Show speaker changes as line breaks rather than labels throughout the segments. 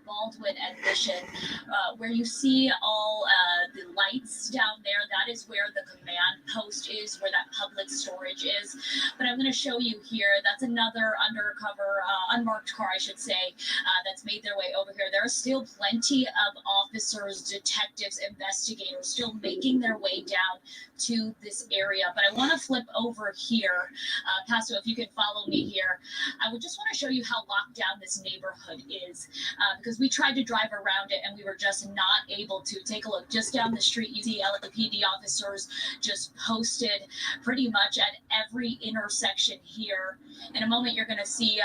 Baldwin and Mission, where you see all the lights down there. That is where the command post is, where that public storage is. But I'm going to show you here. That's another undercover, unmarked car, I should say, that's made their way over here. There are still plenty of officers, detectives, investigators still making their way down to this area. But I want to flip over here. Paso, if you could follow me here. I would just want to show you how locked down this neighborhood is, because we tried to drive around it and we were just not able to. Take a look. Just down the street, you see LAPD officers just posted pretty much at every intersection here. In a moment, you're going to see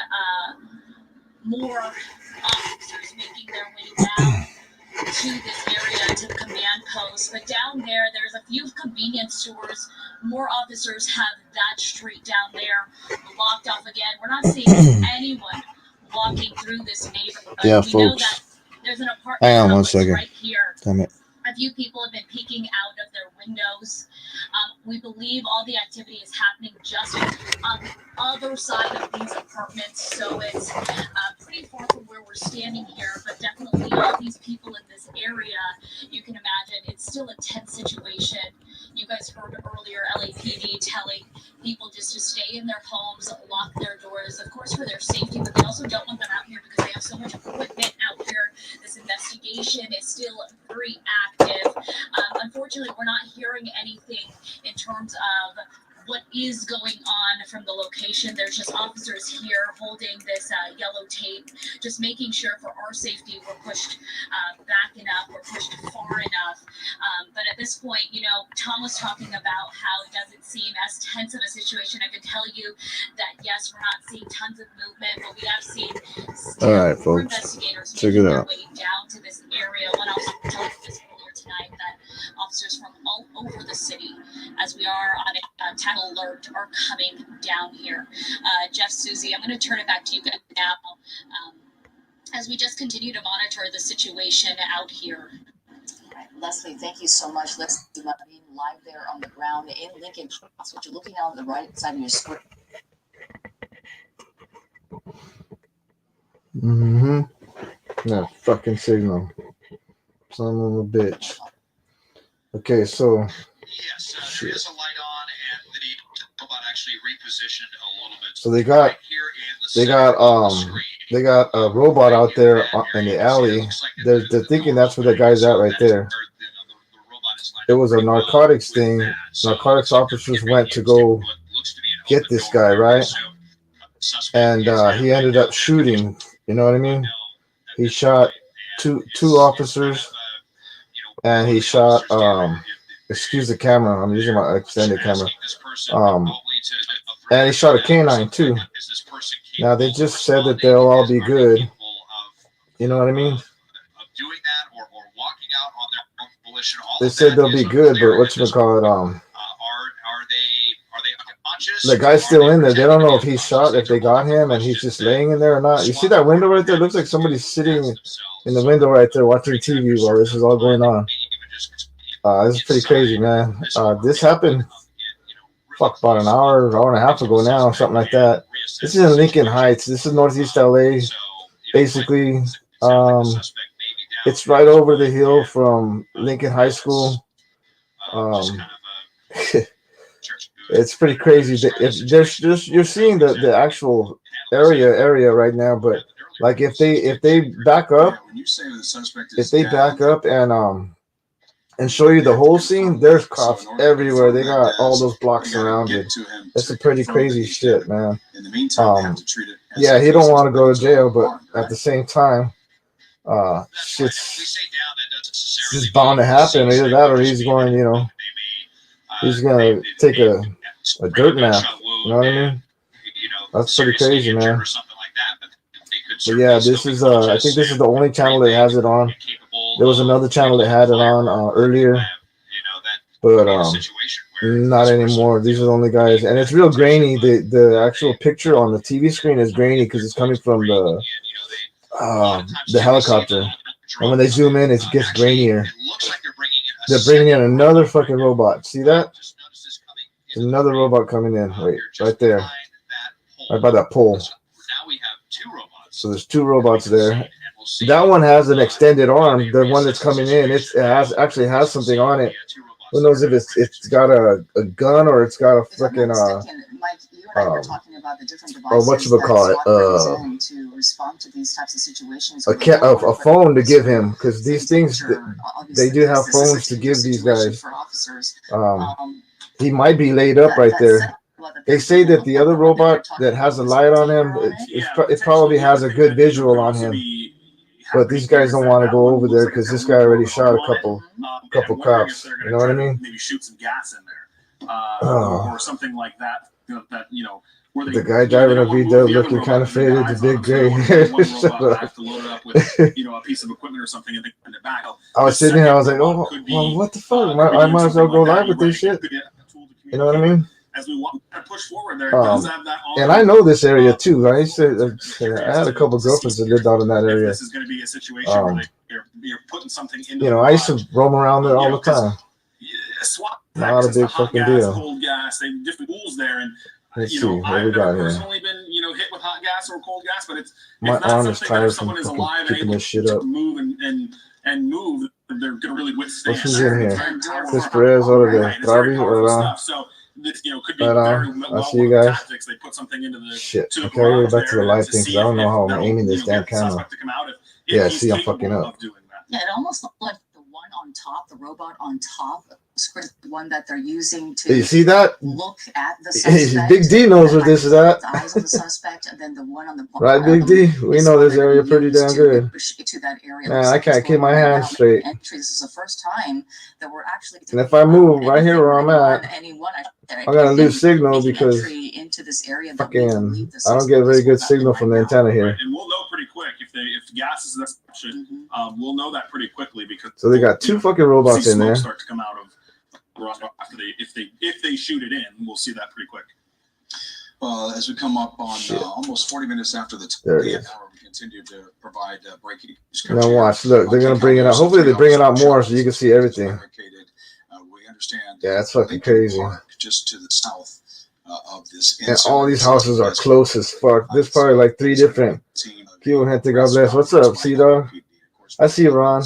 more officers making their way down to this area, to the command post. But down there, there's a few convenience stores. More officers have that street down there locked off again. We're not seeing anyone walking through this neighborhood.
Yeah,
we know
folks.
that there's an apartment
Hang on one
complex
second.
right here.
Damn it.
A few people have been peeking out of their windows. We believe all the activity is happening just on the other side of these apartments, so it's pretty far from where we're standing here, but definitely all these people in this area, you can imagine it's still a tense situation. You guys heard earlier LAPD telling people just to stay in their homes, lock their doors, of course for their safety, but they also don't want them out here because they have so much equipment out here. This investigation is still very active. Unfortunately, we're not hearing anything in terms of what is going on from the location. There's just officers here holding this yellow tape, just making sure for our safety we're pushed back enough, we're pushed far enough. But at this point, you know, Tom was talking about how it doesn't seem as tense of a situation. I can tell you that, yes, we're not seeing tons of movement, but we have seen
All right, folks.
investigators
Check
making
it
their
out.
way down to this area. When I was telling you this earlier tonight, that officers from all over the city, as we are on a tackle alert, are coming down here. Jeff, Susie, I'm going to turn it back to you guys now as we just continue to monitor the situation out here.
Right. Leslie, thank you so much. Leslie being live there on the ground in Lincoln. That's what you're looking at on the right side of your screen.
Mm-hmm. That fucking signal. Son of a bitch. Okay, so.
Yes, there is a light on, and the robot actually repositioned a little bit.
So they got a robot out there in the alley. They're thinking that's where the guy's at right there. It was a narcotics thing. Narcotics officers went to go get this guy, right? And he ended up shooting. You know what I mean? He shot two officers, and he shot. Excuse the camera. I'm using my extended camera. And he shot a canine too. Now they just said that they'll all be good. You know what I mean? They said they'll be good, but whatchamacallit, the guy's still in there. They don't know if he's shot, if they got him, and he's just laying in there or not. You see that window right there? It looks like somebody's sitting in the window right there watching TV while this is all going on. This is pretty crazy, man. This happened about an hour and a half ago now, something like that. This is in Lincoln Heights. This is Northeast LA. Basically, it's right over the hill from Lincoln High School. It's pretty crazy. You're seeing the actual area right now, but like if they back up, and show you the whole scene, there's cops everywhere. They got all those blocks surrounded. That's some pretty crazy shit, man. Yeah, he don't want to go to jail, but at the same time, shit's just bound to happen. Either that, or he's going, he's gonna take a dirt nap. You know what I mean? That's pretty crazy, man. But yeah, this is I think this is the only channel that has it on. There was another channel that had it on earlier, but not anymore. These are the only guys, and it's real grainy. The actual picture on the TV screen is grainy because it's coming from the helicopter, and when they zoom in, it gets grainier. They're bringing in another fucking robot. See that? There's another robot coming in. Wait, right there, right by that pole. So there's two robots there,
we'll see.
That one has an extended arm. The one that's coming in, it has actually has something on it. Who knows if it's got a gun or it's got a
If I'm not
freaking
mistaken, Mike, you and I were talking about the different
or
devices
whatchamacallit,
that SWAT brings in to respond to these types of situations.
a phone to give him, because these things they do have phones to give these guys.
For officers.
He might be laid up right there. They say that the other robot that has a light on him, it probably has a good visual on him. But these guys don't want to go over there because this guy already shot a couple cops. You know what I mean?
Maybe shoot some gas in there, or something like that. That where
the guy driving a VW looking kind of faded. The big gray hair.
I have to load it up with a piece of equipment or something and in the back.
I was sitting here. I was like, oh, well, what the fuck? I might as well go live with this shit. You know what I mean?
As we want to push forward, there does have that.
And I know this area too. I had a couple girlfriends that lived out in that area.
This is going to be a situation where you're putting something into.
I used to roam around there all the time. Not a big fucking deal.
Cold gas, they have different rules there, and
let's see what we
I've
got here.
personally been hit with hot gas or cold gas, but it's
my
not
arm is
something that
tired
if someone
from
is alive and
picking
able
this shit up.
to move and move, they're going to really withstand.
What's in here? This Perez or the Travi or
so this could be very well
see you guys.
tactics. They put something into the
shit.
to the
Okay, we're back to the
garage
live
there
thing because I don't know how I'm aiming this damn
get the
camera.
suspect to come out if
Yeah,
he's
see, I'm
capable
fucking up.
of doing that.
Yeah, it almost looked like the one on top, the robot on top, the one that they're using to
You see that?
look at the suspect.
Big D knows what this is at.
The eyes of the suspect, and then the one on the
right, Big D? We know this area pretty damn good.
To that area.
Man, I can't keep my hands straight.
This is the first time that we're actually.
And if I move right here where I'm at, I'm gonna lose signal because
into this area
fucking I don't get a very good signal from the antenna here.
And we'll know pretty quick if gas is the option. We'll know that pretty quickly because.
So they got two fucking robots in there.
Start to come out of after if they shoot it in, we'll see that pretty quick.
As we come up on almost 40 minutes after the
there it is.
hour, we continue to provide breaking news.
Now watch, look, they're gonna bring it out. Hopefully they bring it out more so you can see everything.
We understand.
Yeah, it's fucking crazy.
Just to the south of this.
And all these houses are close as fuck. There's probably like 3 different people. Gente, God bless. What's up, C-Dog? I see you, Ron.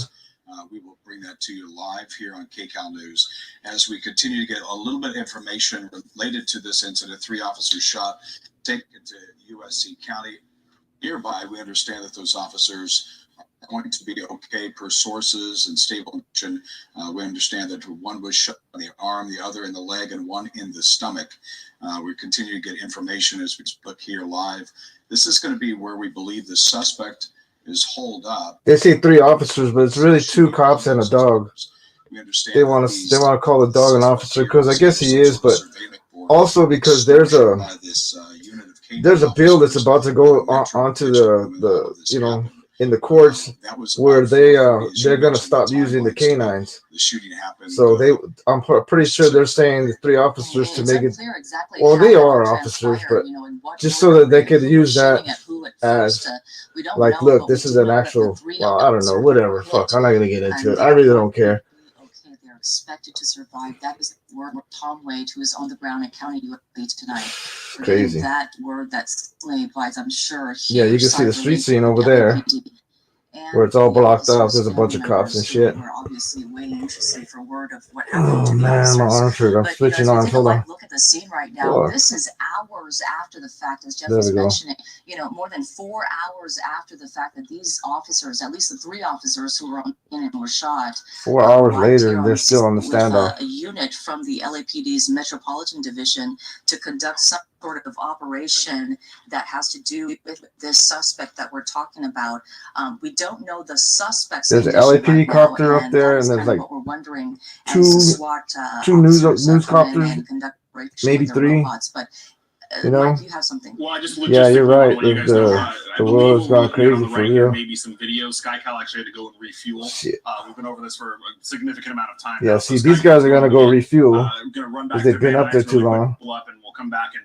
We will bring that to you live here on KCAL News as we continue to get a little bit of information related to this incident. 3 officers shot, taken to USC County. Nearby, we understand that those officers are going to be okay per sources and stable condition. We understand that one was shot in the arm, the other in the leg, and one in the stomach. We continue to get information as we look here live. This is going to be where we believe the suspect is holed up.
They say 3 officers, but it's really 2 cops and a dog. They want to call the dog an officer because I guess he is, but also because there's a bill that's about to go onto the in the courts where they're gonna stop using the canines. So I'm pretty sure they're saying the 3 officers to make it. Well, they are officers, but just so that they could use that as like, look, this is an actual. Well, I don't know, whatever. Fuck, I'm not gonna get into it. I really don't care.
They're expected to survive. That is the word Tom Wade, who is on the ground at County USC tonight.
Crazy.
That word that's advised, I'm sure.
Yeah, you can see the street scene over there. Where it's all blocked off. There's a bunch of cops and shit.
We're obviously waiting anxiously for word of what happened.
Oh man, my arm shirt. I'm switching on. Hold on.
Look at the scene right now. This is hours after the fact, as Jeff was mentioning. More than 4 hours after the fact that these officers, at least the 3 officers who were on and were shot.
4 hours later, they're still on the standoff.
A unit from the LAPD's Metropolitan Division to conduct some sort of operation that has to do with this suspect that we're talking about. We don't know the suspects.
There's an LAPD copter up there, and there's like
what we're wondering
2 news copters, maybe 3.
But
you know,
do you have something?
Well, I just
yeah, you're right. The world has gone crazy for real.
Maybe some video. SkyCal actually had to go and refuel.
Shit.
We've been over this for a significant amount of time.
Yeah,
now.
see, these guys are gonna go refuel
Gonna run back
because they've been up there too long.
Pull up and we'll come back and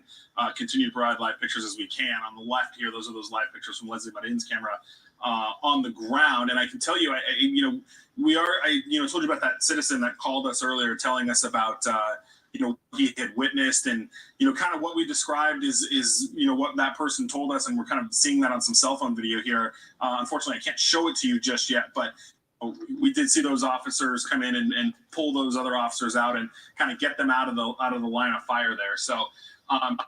continue to provide live pictures as we can. On the left here, those are those live pictures from Leslie Marin's camera on the ground. And I can tell you, I told you about that citizen that called us earlier, telling us about he had witnessed, and kind of what we described is what that person told us, and we're kind of seeing that on some cell phone video here. Unfortunately, I can't show it to you just yet, but we did see those officers come in and pull those other officers out and kind of get them out of the line of fire there. So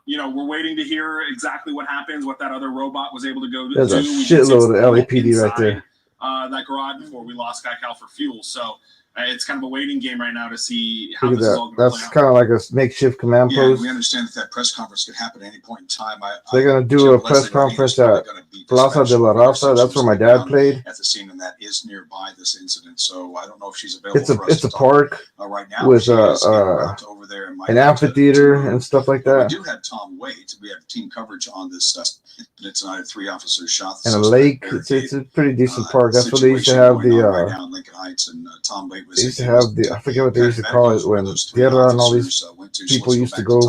we're waiting to hear exactly what happens, what that other robot was able to go
There's
do.
a shitload of LAPD right there.
That garage before we lost Sky Cal for fuel. So it's kind of a waiting game right now to see how
Look
this
at
is
that.
all going to play
That's
out.
kind of like a makeshift command post.
We understand that press conference could happen at any point in time.
They're going to do a press conference at Plaza de la Raza. That's where my dad played.
At the scene, and that is nearby this incident. So I don't know if she's available.
It's a park
right now
with
over there
an amphitheater and stuff like that.
We do have Tom Waite. We have team coverage on this incident tonight. 3 officers shot.
And a lake. It's a pretty decent park. That's what they used to have the.
Right now in Lincoln Heights, and Tom Waite was.
They used to have the. I forget what they used to call it when Tierra and all these people used to go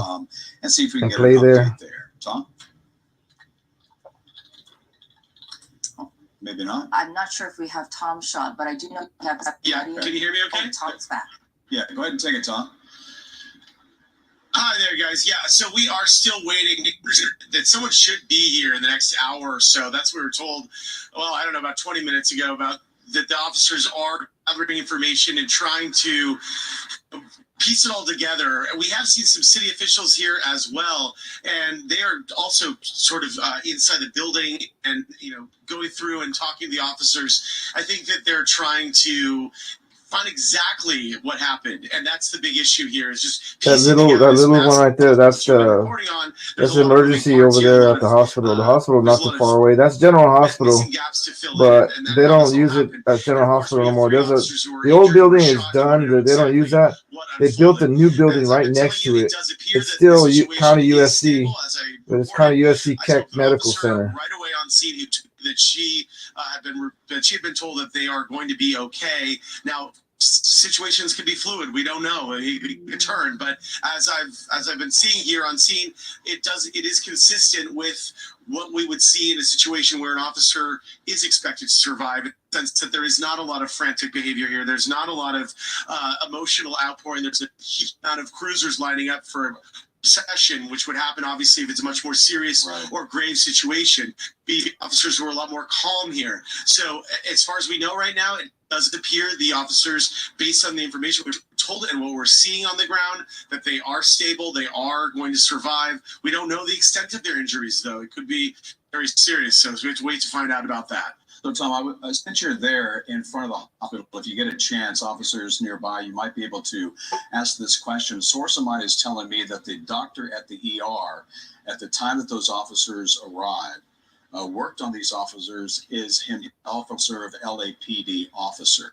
and see if we can
and
get
play
an
there.
update there. Tom? Maybe not.
I'm not sure if we have Tom's shot, but I do know we have.
Yeah, can you hear me okay?
Tom's back.
Yeah, go ahead and take it, Tom.
Hi there, guys. Yeah, so we are still waiting. That someone should be here in the next hour or so. That's what we were told, well, I don't know, about 20 minutes ago, about that the officers are gathering information and trying to piece it all together. We have seen some city officials here as well, and they are also sort of inside the building and, going through and talking to the officers. I think that they're trying to find exactly what happened, and that's the big issue here. Is just
that little one right there. That's emergency over there at the hospital. The hospital not too far away. That's General Hospital, but they don't use it at General Hospital no more. The old building is done. They don't use that. They built a new building right next to it. It's still County USC, but it's County USC Keck Medical Center.
Right away on scene, that she had been told that they are going to be okay. Now, situations can be fluid. We don't know. It could turn, but as I've been seeing here on scene, it is consistent with what we would see in a situation where an officer is expected to survive. In the sense that there is not a lot of frantic behavior here. There's not a lot of emotional outpouring. There's a huge amount of cruisers lining up for session, which would happen obviously if it's a much more serious or grave situation. The officers were a lot more calm here. So as far as we know right now, it does appear the officers, based on the information we're told and what we're seeing on the ground, that they are stable, they are going to survive. We don't know the extent of their injuries, though. It could be very serious, so we have to wait to find out about that.
So, Tom, since you're there in front of the hospital, if you get a chance, officers nearby, you might be able to ask this question. A source of mine is telling me that the doctor at the ER, at the time that those officers arrived, worked on these officers, is himself officer of LAPD officer.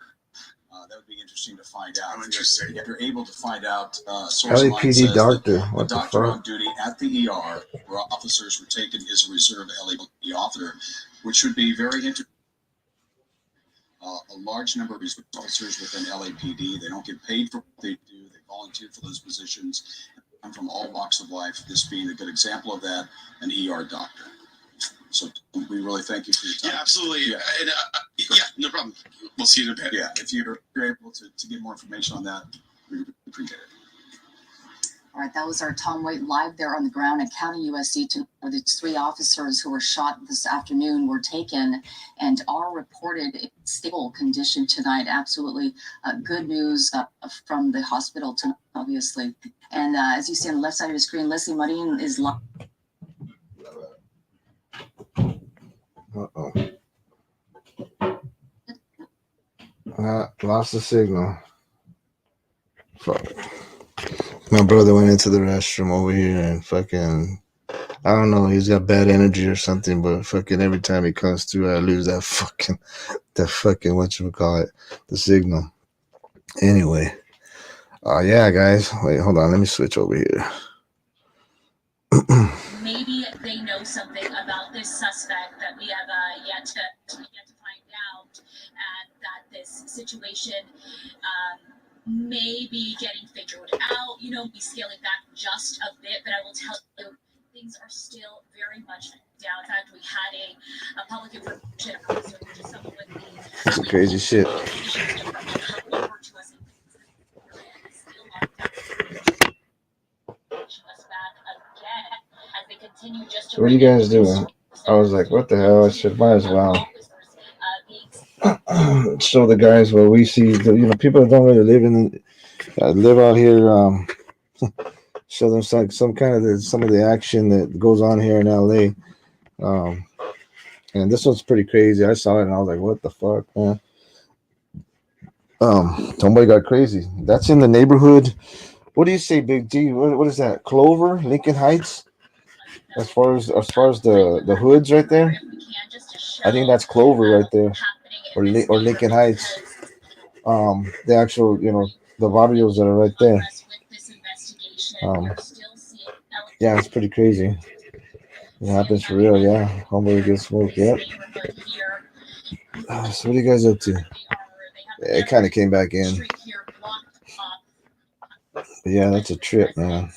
That would be interesting to find out.
Interesting.
If you're able to find out, source of mine
LAPD
says
doctor.
that
What
the
the
doctor
fuck?
on duty at the ER, where officers were taken, is a reserve LAPD officer, which would be very interesting. A large number of reserve officers within LAPD, they don't get paid for what they do. They volunteer for those positions. I'm from all walks of life. This being a good example of that, an ER doctor. So we really thank you for your time.
Yeah, absolutely.
Yeah.
And, no problem. We'll see you in a bit.
Yeah, if you're able to get more information on that, we appreciate it.
All right, that was our Tom Waite live there on the ground at County USC. Where these 3 officers who were shot this afternoon were taken and are reported in stable condition tonight. Absolutely good news from the hospital tonight, obviously. And as you see on the left side of the screen, Leslie Marin is live.
Lost the signal. Fuck. My brother went into the restroom over here and fucking, I don't know, he's got bad energy or something, but fucking every time he comes through, I lose that fucking, whatchamacallit, the signal. Anyway. Yeah, guys. Wait, hold on. Let me switch over here.
Maybe they know something about this suspect that we have yet to find out, and that this situation may be getting figured out, be scaling back just a bit, but I will tell you, things are still very much down. In fact, we had a public information officer, which is someone with the
That's crazy shit. what are you guys doing? I was like, what the hell? I said, might as well show the guys what we see. People that don't really live out here. Show them some kind of some of the action that goes on here in LA. And this one's pretty crazy. I saw it and I was like, what the fuck, man? Somebody got crazy. That's in the neighborhood. What do you say, Big D? What is that? Clover, Lincoln Heights? As far as the hoods right there, I think that's Clover right there, or Lincoln Heights. The actual, the barrios that are right there. Yeah, it's pretty crazy. It happens for real, yeah. Homeboy gets smoked, yeah. So what are you guys up to? Yeah, it kind of came back in. But yeah, that's a trip, man.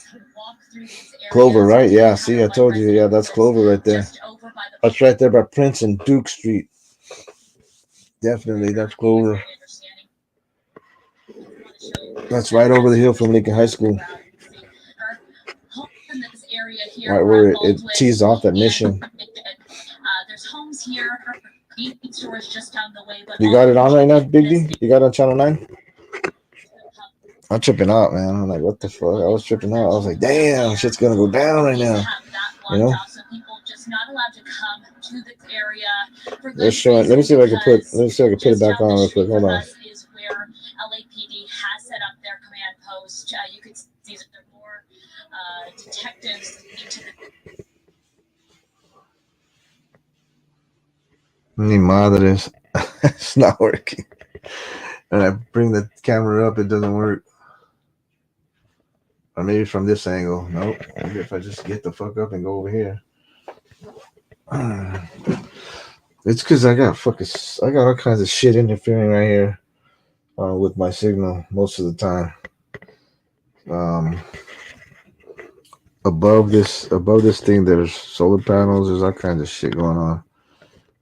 Clover, right? Yeah, see, I told you. Yeah, that's Clover right there. That's right there by Prince and Duke Street. Definitely, that's Clover. That's right over the hill from Lincoln High School. Right where it tees off at Mission.
There's homes here, stores just down the way.
You got it on right now, Big D? You got it on channel 9? I'm tripping out, man. I'm like, what the fuck? I was tripping out. I was like, damn, shit's gonna go down right now.
So people just not allowed to come to the area.
Let's show it. Let me see if I can put it back on real quick. Hold on.
Is where LAPD has set up their command post. You could see that there are more detectives into the.
Ni madres. It's not working. And I bring the camera up, it doesn't work. Or maybe from this angle. Nope. Maybe if I just get the fuck up and go over here. It's because I got all kinds of shit interfering right here with my signal most of the time. Above this thing, there's solar panels. There's all kinds of shit going on,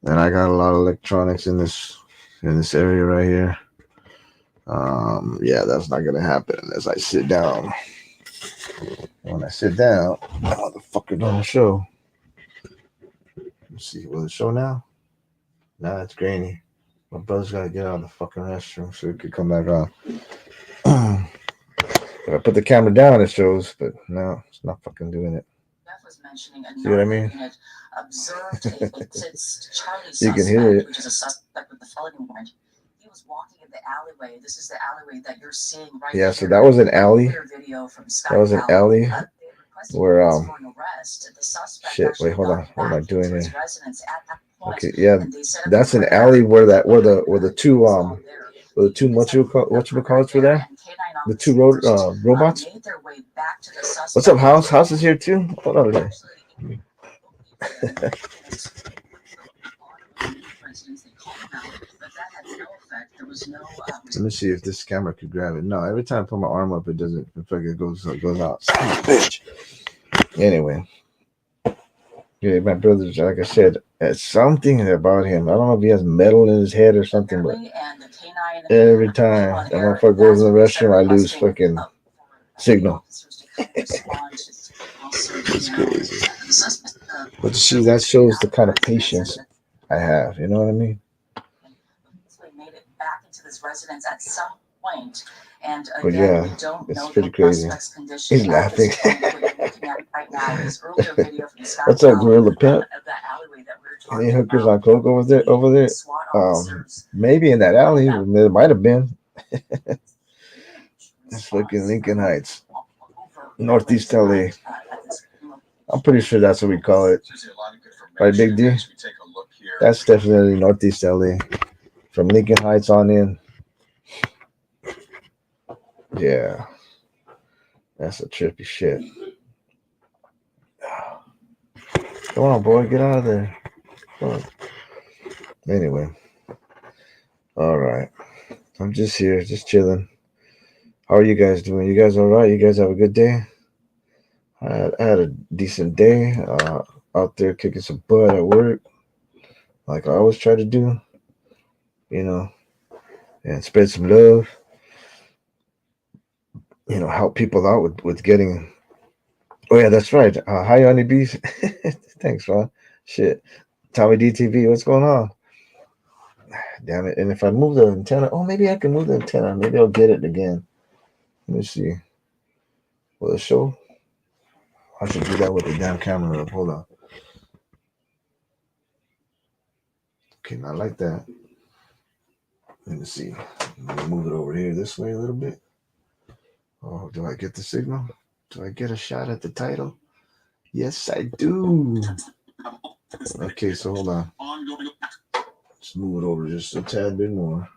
and I got a lot of electronics in this area right here. Yeah, that's not gonna happen as I sit down. When I sit down, the motherfucker don't show. Let's see, will it show now? Nah, it's grainy. My brother's gotta get out of the fucking restroom so he could come back on. If I put the camera down, it shows, but no, it's not fucking doing it. See what I mean?
Observed it's Charlie's
You can hear it.
Which is a suspect with a felony warrant. He was walking in the alleyway. This is the alleyway that you're seeing right
Yeah,
here.
so that was an alley. That was an alley where shit. Wait, hold on. What am I doing here? Okay, yeah, that's an alley where the two whatchamacallits were there. The two robots. What's up, House? House is here too. Hold on a minute. Let me see if this camera could grab it. No, every time I put my arm up, it doesn't. In fact, it goes out. Bitch. Anyway, yeah, my brother's, like I said, it's something about him. I don't know if he has metal in his head or something, but every time that motherfucker goes in the restroom, I lose fucking signal. It's crazy. But you see, that shows the kind of patience I have. You know what I mean?
Made it back into this residence at some point. And again,
but yeah,
we don't
it's
know
pretty
the
crazy.
He's
laughing.
Right now, his earlier video from
What's up, Gorilla Pimp? Any hookers on coke over there? Maybe in that alley. There might have been. It's fucking Lincoln Heights, Northeast LA. I'm pretty sure that's what we call it. Right, Big D? That's definitely Northeast LA. From Lincoln Heights on in. Yeah. That's a trippy shit. Come on, boy. Get out of there. Come on. Anyway. All right. I'm just here, just chilling. How are you guys doing? You guys all right? You guys have a good day? I had a decent day out there kicking some butt at work, like I always try to do, and spread some love, help people out with getting Oh yeah, that's right. Hi, honeybees. Thanks, Ron. Shit, Tommy DTV, what's going on? Damn it! And if I move the antenna, oh, maybe I can move the antenna. Maybe I'll get it again. Let me see. Will it show? I should do that with the damn camera up. Hold on. Okay, not like that. Let me see. Let me move it over here this way a little bit. Oh, do I get the signal? Do I get a shot at the title? Yes, I do. Okay, so hold on. Let's move it over just a tad bit more.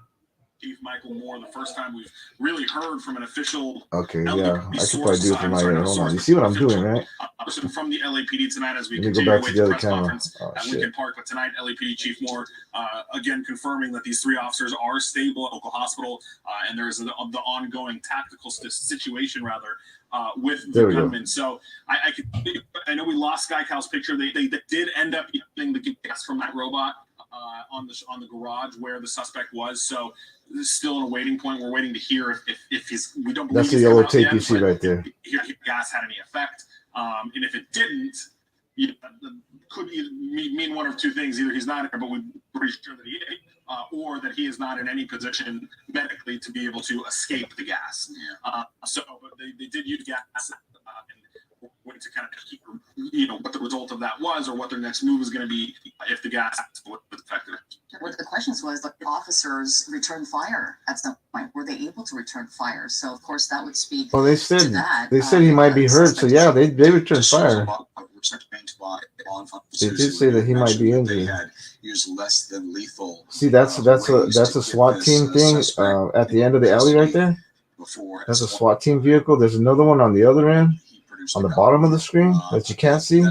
Chief Michael Moore, the first time we've really heard from an official.
Okay, yeah, I could probably do it from my ear. Hold on. You see what I'm doing, right?
Person from the LAPD tonight as we
Let me
continue
go
our
back
way
to the
to
other
press
camera.
conference
Oh,
at
shit.
Lincoln Park. But tonight, LAPD Chief Moore again confirming that these 3 officers are stable at local hospital, and there is the ongoing tactical situation rather with the gunmen. So I know we lost Sky Cow's picture. They did end up using the gas from that robot on the garage where the suspect was. So this is still in a waiting point. We're waiting to hear if he's. We don't believe
That's the
he's
yellow
come out
tape
yet,
you see
but
right there.
if gas had any effect, and if it didn't, could mean one of 2 things: either he's not here, but we're pretty sure that he is, or that he is not in any position medically to be able to escape the gas. But they did use gas. And wait to kind of keep, what the result of that was, or what their next move is going to be if the gas was effective.
One of the questions was, the officers returned fire at some point. Were they able to return fire? So, of course, that would speak
Well, they
to
said
that.
he might be hurt. So yeah, they returned fire. They did say that he might be injured.
Used less than lethal.
See, that's a SWAT team thing at the end of the alley right there. That's a SWAT team vehicle. There's another one on the other end, on the bottom of the screen that you can't see,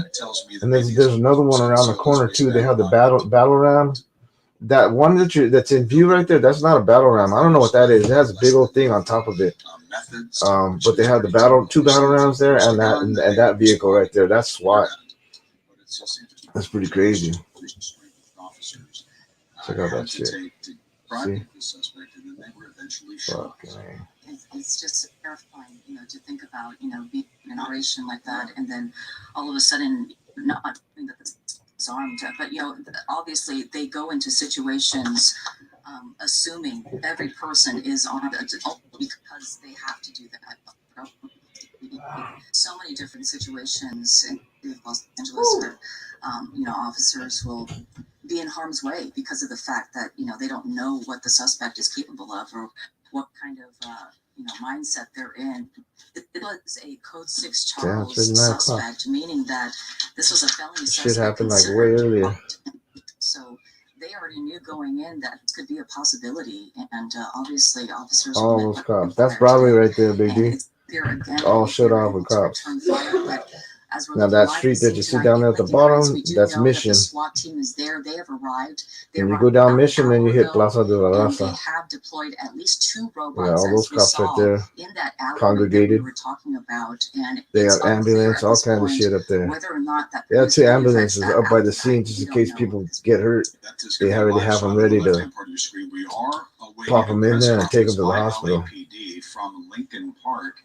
and there's another one around the corner too. They have the battle ram. That one that's in view right there, that's not a battle ram. I don't know what that is. It has a big old thing on top of it. But they have the 2 battle rams there, and that vehicle right there. That's SWAT. That's pretty crazy. Check out that shit. See? Fucking.
It's just terrifying, to think about, being in an operation like that, and then all of a sudden not knowing that this is armed. But obviously they go into situations assuming every person is armed because they have to do that. So many different situations in Los Angeles where officers will be in harm's way because of the fact that they don't know what the suspect is capable of or what kind of mindset they're in. It was a Code 6 Charles suspect, meaning that this was a felony suspect.
Shit happened like way earlier.
So they already knew going in that this could be a possibility, and obviously officers.
All those cops. That's Broadway right there, Big D. All shut off with cops. Now that street that you see down there at the bottom, that's Mission.
The SWAT team is there. They have arrived.
When you go down Mission, then you hit Plaza de la Raza.
They have deployed at least 2 robots.
Yeah, all those cops right there,
in that alley
congregated.
we were talking about, and
they have ambulance, all kinds of shit up there.
Whether or not that
they have 2 ambulances up by the scene just in case people get hurt. They already have them ready to pop them in there and take them to the hospital.
From Lincoln Park.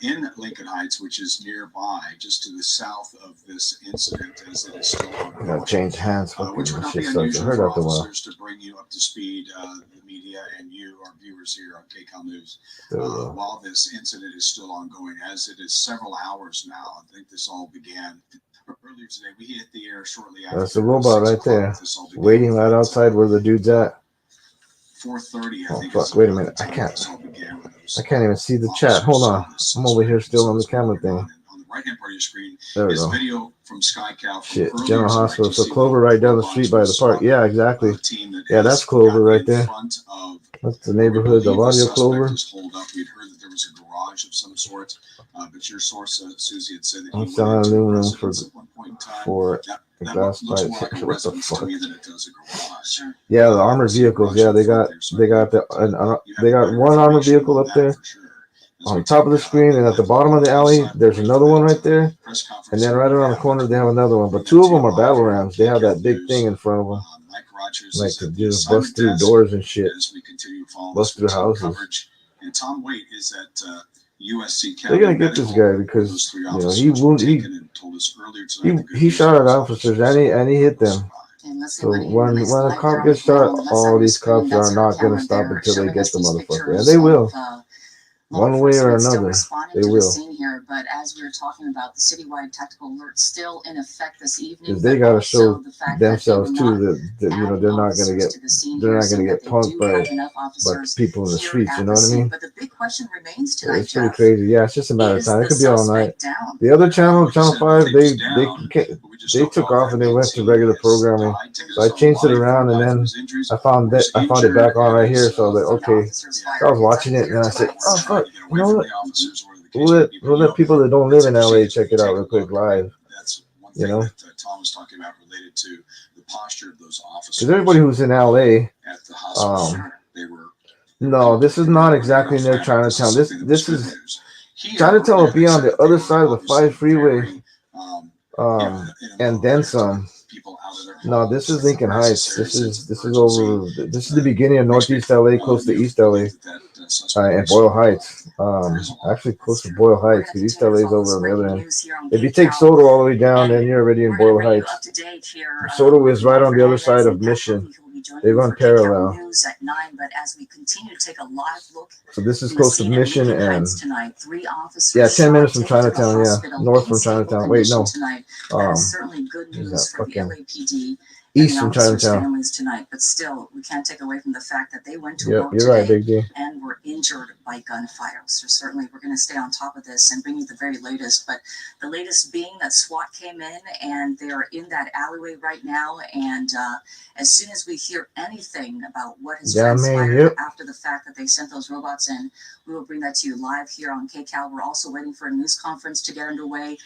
In Lincoln Heights, which is nearby, just to the south of this incident, as it is still ongoing.
Gotta change hands.
Which would not be unusual for officers to bring you up to speed, the media and you, our viewers here on KCAL News, while this incident is still ongoing, as it is several hours now. I think this all began earlier today. We hit the air shortly after.
That's the robot right there, waiting right outside where the dude's at.
4:30.
Oh fuck! Wait a minute. I can't even see the chat. Hold on. I'm over here still on the camera thing.
On the right-hand part of your screen
there we
is
go.
Video from Sky Cow.
Shit. General Hospital. So Clover right down the street by the park. Yeah, exactly. Yeah, that's Clover right there. That's the neighborhood of Audio Clover.
We'd heard that there was a garage of some sort, but your source, Susie, had said that
I'm selling aluminum for
the
glass
looks more
pipes.
like a
What the
residence to
fuck?
me than it does a garage.
Yeah, the armored vehicles. Yeah, they got one armored vehicle up there on top of the screen, and at the bottom of the alley, there's another one right there, and then right around the corner they have another one. But 2 of them are battle rams. They have that big thing in front of them, like to just bust through doors and shit, bust through houses.
And Tom Waite is at USC County.
They're gonna get this guy because he shot at officers and he hit them. So when a cop gets shot, all these cops are not gonna stop until they get the motherfucker, and they will. One way or another, they will.
Here, but as we were talking about, the citywide tactical alert still in effect this evening.
Because they gotta show themselves too that they're not gonna get punked by people in the streets. You know what I mean?
But the big question remains tonight,
it's pretty crazy. Yeah, it's just a matter of time. It could be all night. The other channel, Channel 5, they took off and they went to regular programming. So I changed it around and then I found it back on right here. So I was like, okay. So I was watching it and I said, oh fuck, you know what? We'll let people that don't live in LA check it out real quick live.
That's one thing that Tom was talking about related to the posture of those officers.
Because everybody who's in LA,
at the hospital, they were.
No, this is not exactly near Chinatown. This is Chinatown will be on the other side of the 5 freeway, and then some. No, this is Lincoln Heights. This is over. This is the beginning of Northeast LA, close to East LA, and Boyle Heights. Actually close to Boyle Heights, because East LA is over on the other end. If you take Soto all the way down, then you're already in Boyle Heights. Soto is right on the other side of Mission. They run parallel. So this is close to Mission and 10 minutes from Chinatown. Yeah, north from Chinatown. Wait, no.
Certainly good news for the LAPD.
East from Chinatown.
Families tonight, but still, we can't take away from the fact that they went to work
you're right,
today
Big D.
and were injured by gunfire. So certainly, we're going to stay on top of this and bring you the very latest. But the latest being that SWAT came in and they're in that alleyway right now. And as soon as we hear anything about what has transpired after the fact that they sent those robots in, we will bring that to you live here on KCAL. We're also waiting for a news conference to get underway.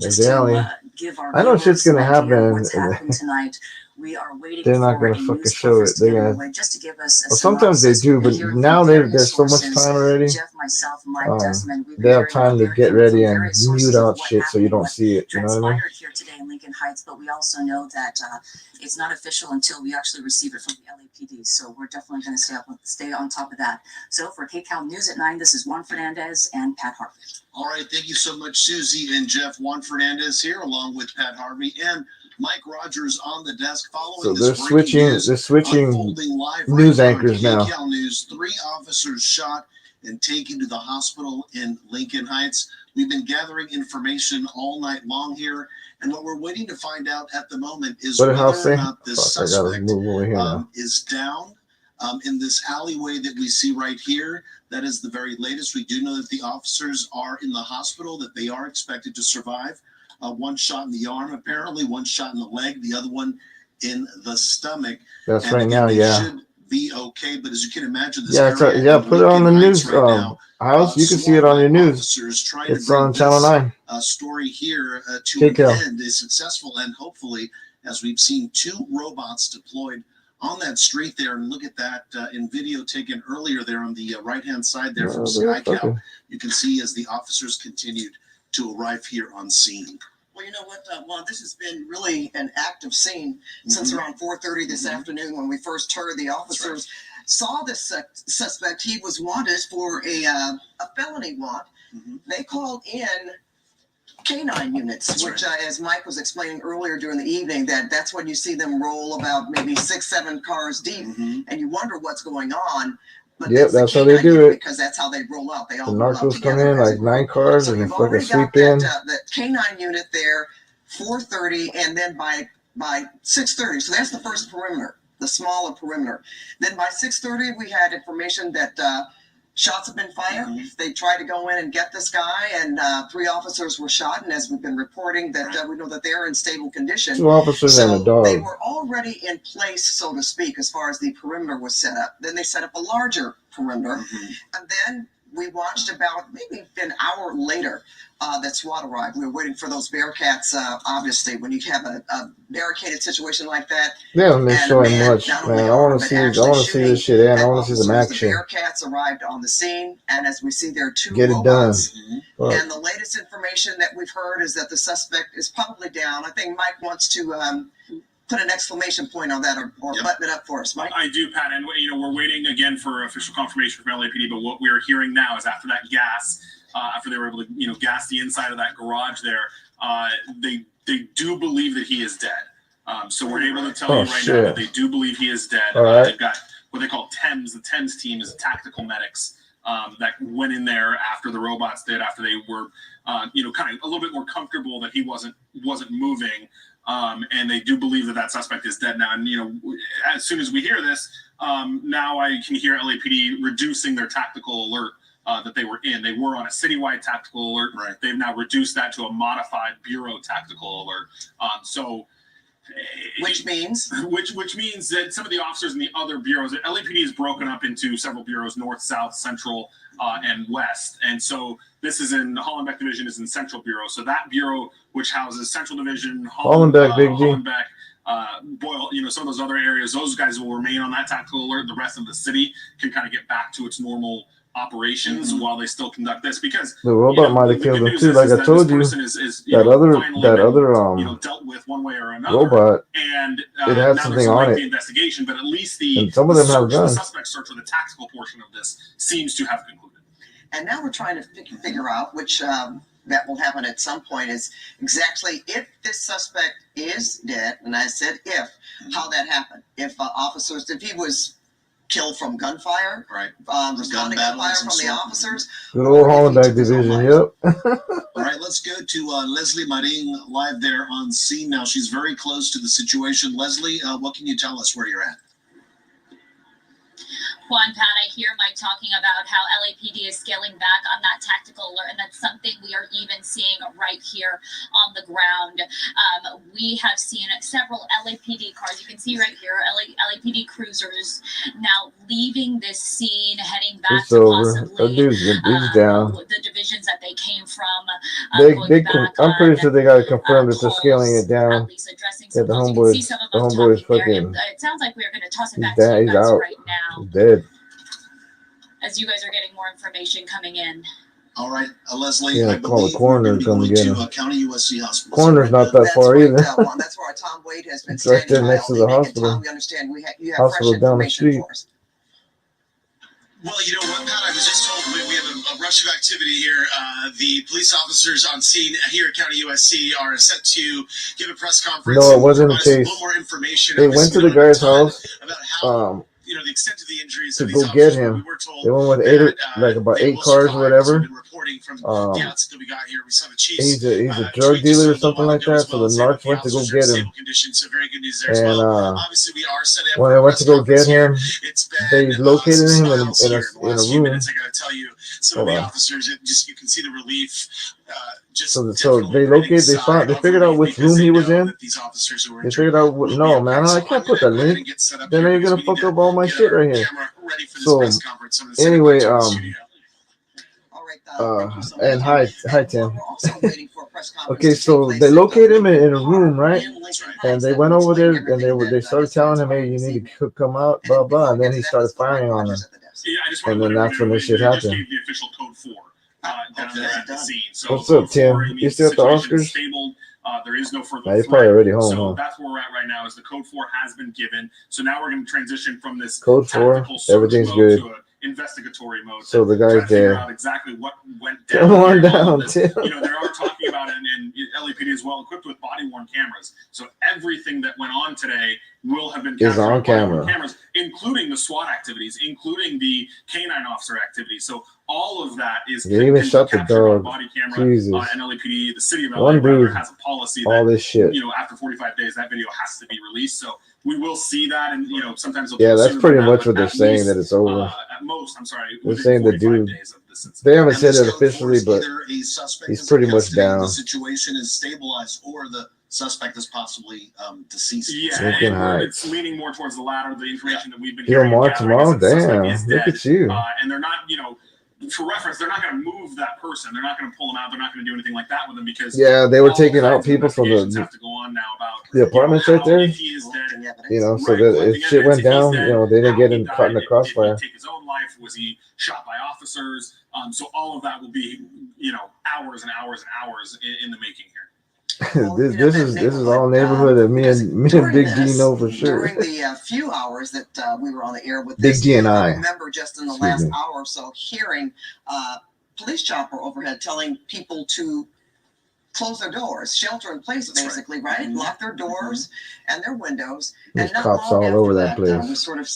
Just to give our
I know shit's gonna happen.
What's happened tonight. We are waiting.
They're not gonna fucking show it. They're gonna.
Just to give us
Well, sometimes they do, but now there's so much time already.
Jeff, myself, Mike Desmond,
they have time to get ready and mute out shit so you don't see it. You know what I mean?
Here today in Lincoln Heights, but we also know that it's not official until we actually receive it from the LAPD. So we're definitely going to stay on top of that. So for KCAL News at 9, this is Juan Fernandez and Pat Harvey.
All right, thank you so much, Susie and Jeff. Juan Fernandez here, along with Pat Harvey and Mike Rogers on the desk. Following
so they're switching news anchors now.
KCAL News, 3 officers shot and taken to the hospital in Lincoln Heights. We've been gathering information all night long here, and what we're waiting to find out at the moment is whether or not this suspect is down in this alleyway that we see right here. That is the very latest. We do know that the officers are in the hospital, that they are expected to survive. One shot in the arm, apparently, one shot in the leg, the other one in the stomach.
That's right now,
should be okay, but as you can imagine, this
put it on the news. House, you can see it on your news. It's on Channel 9.
Story here to an end is successful, and hopefully, as we've seen 2 robots deployed on that street there, and look at that in video taken earlier there on the right-hand side there from SkyCal. You can see as the officers continued to arrive here on scene.
Well, you know what, Juan, this has been really an active scene since around 4:30 this afternoon when we first heard the officers saw this suspect. He was wanted for a felony want. They called in K9 units, which, as Mike was explaining earlier during the evening, that's when you see them roll about maybe 6-7 cars deep, and you wonder what's going on. But
that's how they do it.
Because that's how they roll out. They all
the narcos come in like 9 cars and they fucking sweep in.
The K9 unit there, 4:30, and then by 6:30. So that's the first perimeter, the smaller perimeter. Then by 6:30, we had information that shots have been fired. They tried to go in and get this guy, and 3 officers were shot. And as we've been reporting, that we know that they're in stable condition.
2 officers and a dog.
They were already in place, so to speak, as far as the perimeter was set up. Then they set up a larger perimeter, and then we watched about maybe an hour later that SWAT arrived. We were waiting for those Bearcats. Obviously, when you have a barricaded situation like that,
they haven't been showing much, man. I want to see this shit, and I want to see some action.
The Bearcats arrived on the scene, and as we see, there are 2
Get it
robots.
done.
And the latest information that we've heard is that the suspect is probably down. I think Mike wants to put an exclamation point on that or button it up for us, Mike.
I do, Pat, and we're waiting again for official confirmation from LAPD, but what we're hearing now is after that gas after they were able to, gas the inside of that garage there. They do believe that he is dead. So we're able to tell you right now that they do believe he is dead. They've got what they call TEMS. The TEMS team is tactical medics that went in there after the robots did, after they were, kind of a little bit more comfortable that he wasn't moving. And they do believe that suspect is dead now. And, as soon as we hear this, now I can hear LAPD reducing their tactical alert that they were in. They were on a citywide tactical alert.
Right.
They've now reduced that to a modified bureau tactical alert.
Which means
that some of the officers in the other bureaus, LAPD is broken up into several bureaus: north, south, central, and west. And so this is in Hollenbeck Division is in Central Bureau. So that bureau, which houses Central Division,
Hollenbeck, Big G.
Hollenbeck, Boyle, some of those other areas, those guys will remain on that tactical alert. The rest of the city can kind of get back to its normal operations while they still conduct this, because
the robot might have killed him too. Like I told you, that other
dealt with one way or another.
Robot,
and
it had something on it.
Investigation, but at least
and some of them have guns.
The suspect search for the tactical portion of this seems to have concluded.
And now we're trying to figure out which that will happen at some point is exactly if this suspect is dead, and I said if, how that happened. If officers, if he was killed from gunfire,
right?
Responding gunfire from the officers.
Good old Hollenbeck Division, yep.
All right, let's go to Leslie Maring live there on scene now. She's very close to the situation. Leslie, what can you tell us where you're at?
Juan, Pat, I hear Mike talking about how LAPD is scaling back on that tactical alert, and that's something we are even seeing right here on the ground. We have seen several LAPD cars. You can see right here, LAPD cruisers now leaving this scene, heading back to possibly
down.
The divisions that they came from.
I'm pretty sure they got to confirm that they're scaling it down.
Yeah,
the homeboy is fucking.
It sounds like we're going to toss it back
to
you
you
guys
out.
right now.
He's dead.
As you guys are getting more information coming in.
All right, Leslie.
Yeah, call the coroner to come get him.
County USC Hospital.
Coroner's not that far either.
That's where Tom Wade has been.
It's right there next to the hospital.
Tom, we understand you have
hospital
fresh
down the
information
street.
for us.
Well, you know what, Pat, I was just told we have a rush of activity here. The police officers on scene here at County USC are set to give a press conference.
No, it wasn't the
A
case.
little more information.
They went to the guy's house.
About how, the extent of the injuries
to go get him. They went with about eight cars or whatever.
From the outs that we got here, we saw the chiefs.
He's a drug dealer or something like that. So the narcs went to go get him.
So very good news there
and
obviously we are set up
when they went to go get him, they located him in a room.
Minutes, I gotta tell you, some of the officers, you can see the relief.
So they located, they figured out which room he was in. They figured out, no man, I can't put that link. Then they're gonna fuck up all my shit right here. So anyway, and hi Tim. Okay, so they located him in a room, right? And they went over there and they started telling him, hey, you need to come out, blah blah. And then he started firing on them. And then that's when this shit happened. What's up, Tim? You still at the Oscars?
There is no further
you're probably already home,
so that's where we're at right now. Is the code 4 has been given. So now we're going to transition from this
code 4. Everything's good.
To investigatory mode.
So the guy's there.
Out exactly what went down.
Come on down, Tim.
They are talking about it, and LAPD is well equipped with body-worn cameras. So everything that went on today will have been captured
on camera,
cameras, including the SWAT activities, including the canine officer activities. So all of that is
even shot the dog.
Body camera.
Jesus.
And LAPD, the city of LA, has a policy that
all this shit.
After 45 days, that video has to be released. So we will see that, and sometimes.
That's pretty much what they're saying, that it's over.
At most, I'm sorry.
They're saying the dude. They haven't said it officially, but he's pretty much down.
The situation is stabilized, or the suspect is possibly deceased.
Yeah, it's leaning more towards the latter. The information that we've been
hearing. Tomorrow, damn! Look at you.
And they're not, for reference, they're not going to move that person. They're not going to pull them out. They're not going to do anything like that with them because
they were taking out people from the apartments right there. So that if shit went down, they didn't get caught in the crossfire.
Did he take his own life? Was he shot by officers? So all of that will be, hours and hours and hours in the making here.
This is all neighborhood that me and Big D know for sure.
During the few hours that we were on the air with
Big D and I
remember just in the last hour or so hearing police chopper overhead telling people to close their doors, shelter in place,
That's
basically, right? Lock their doors and their windows.
There's
And not
cops
long
all
after
over that place.
we sort of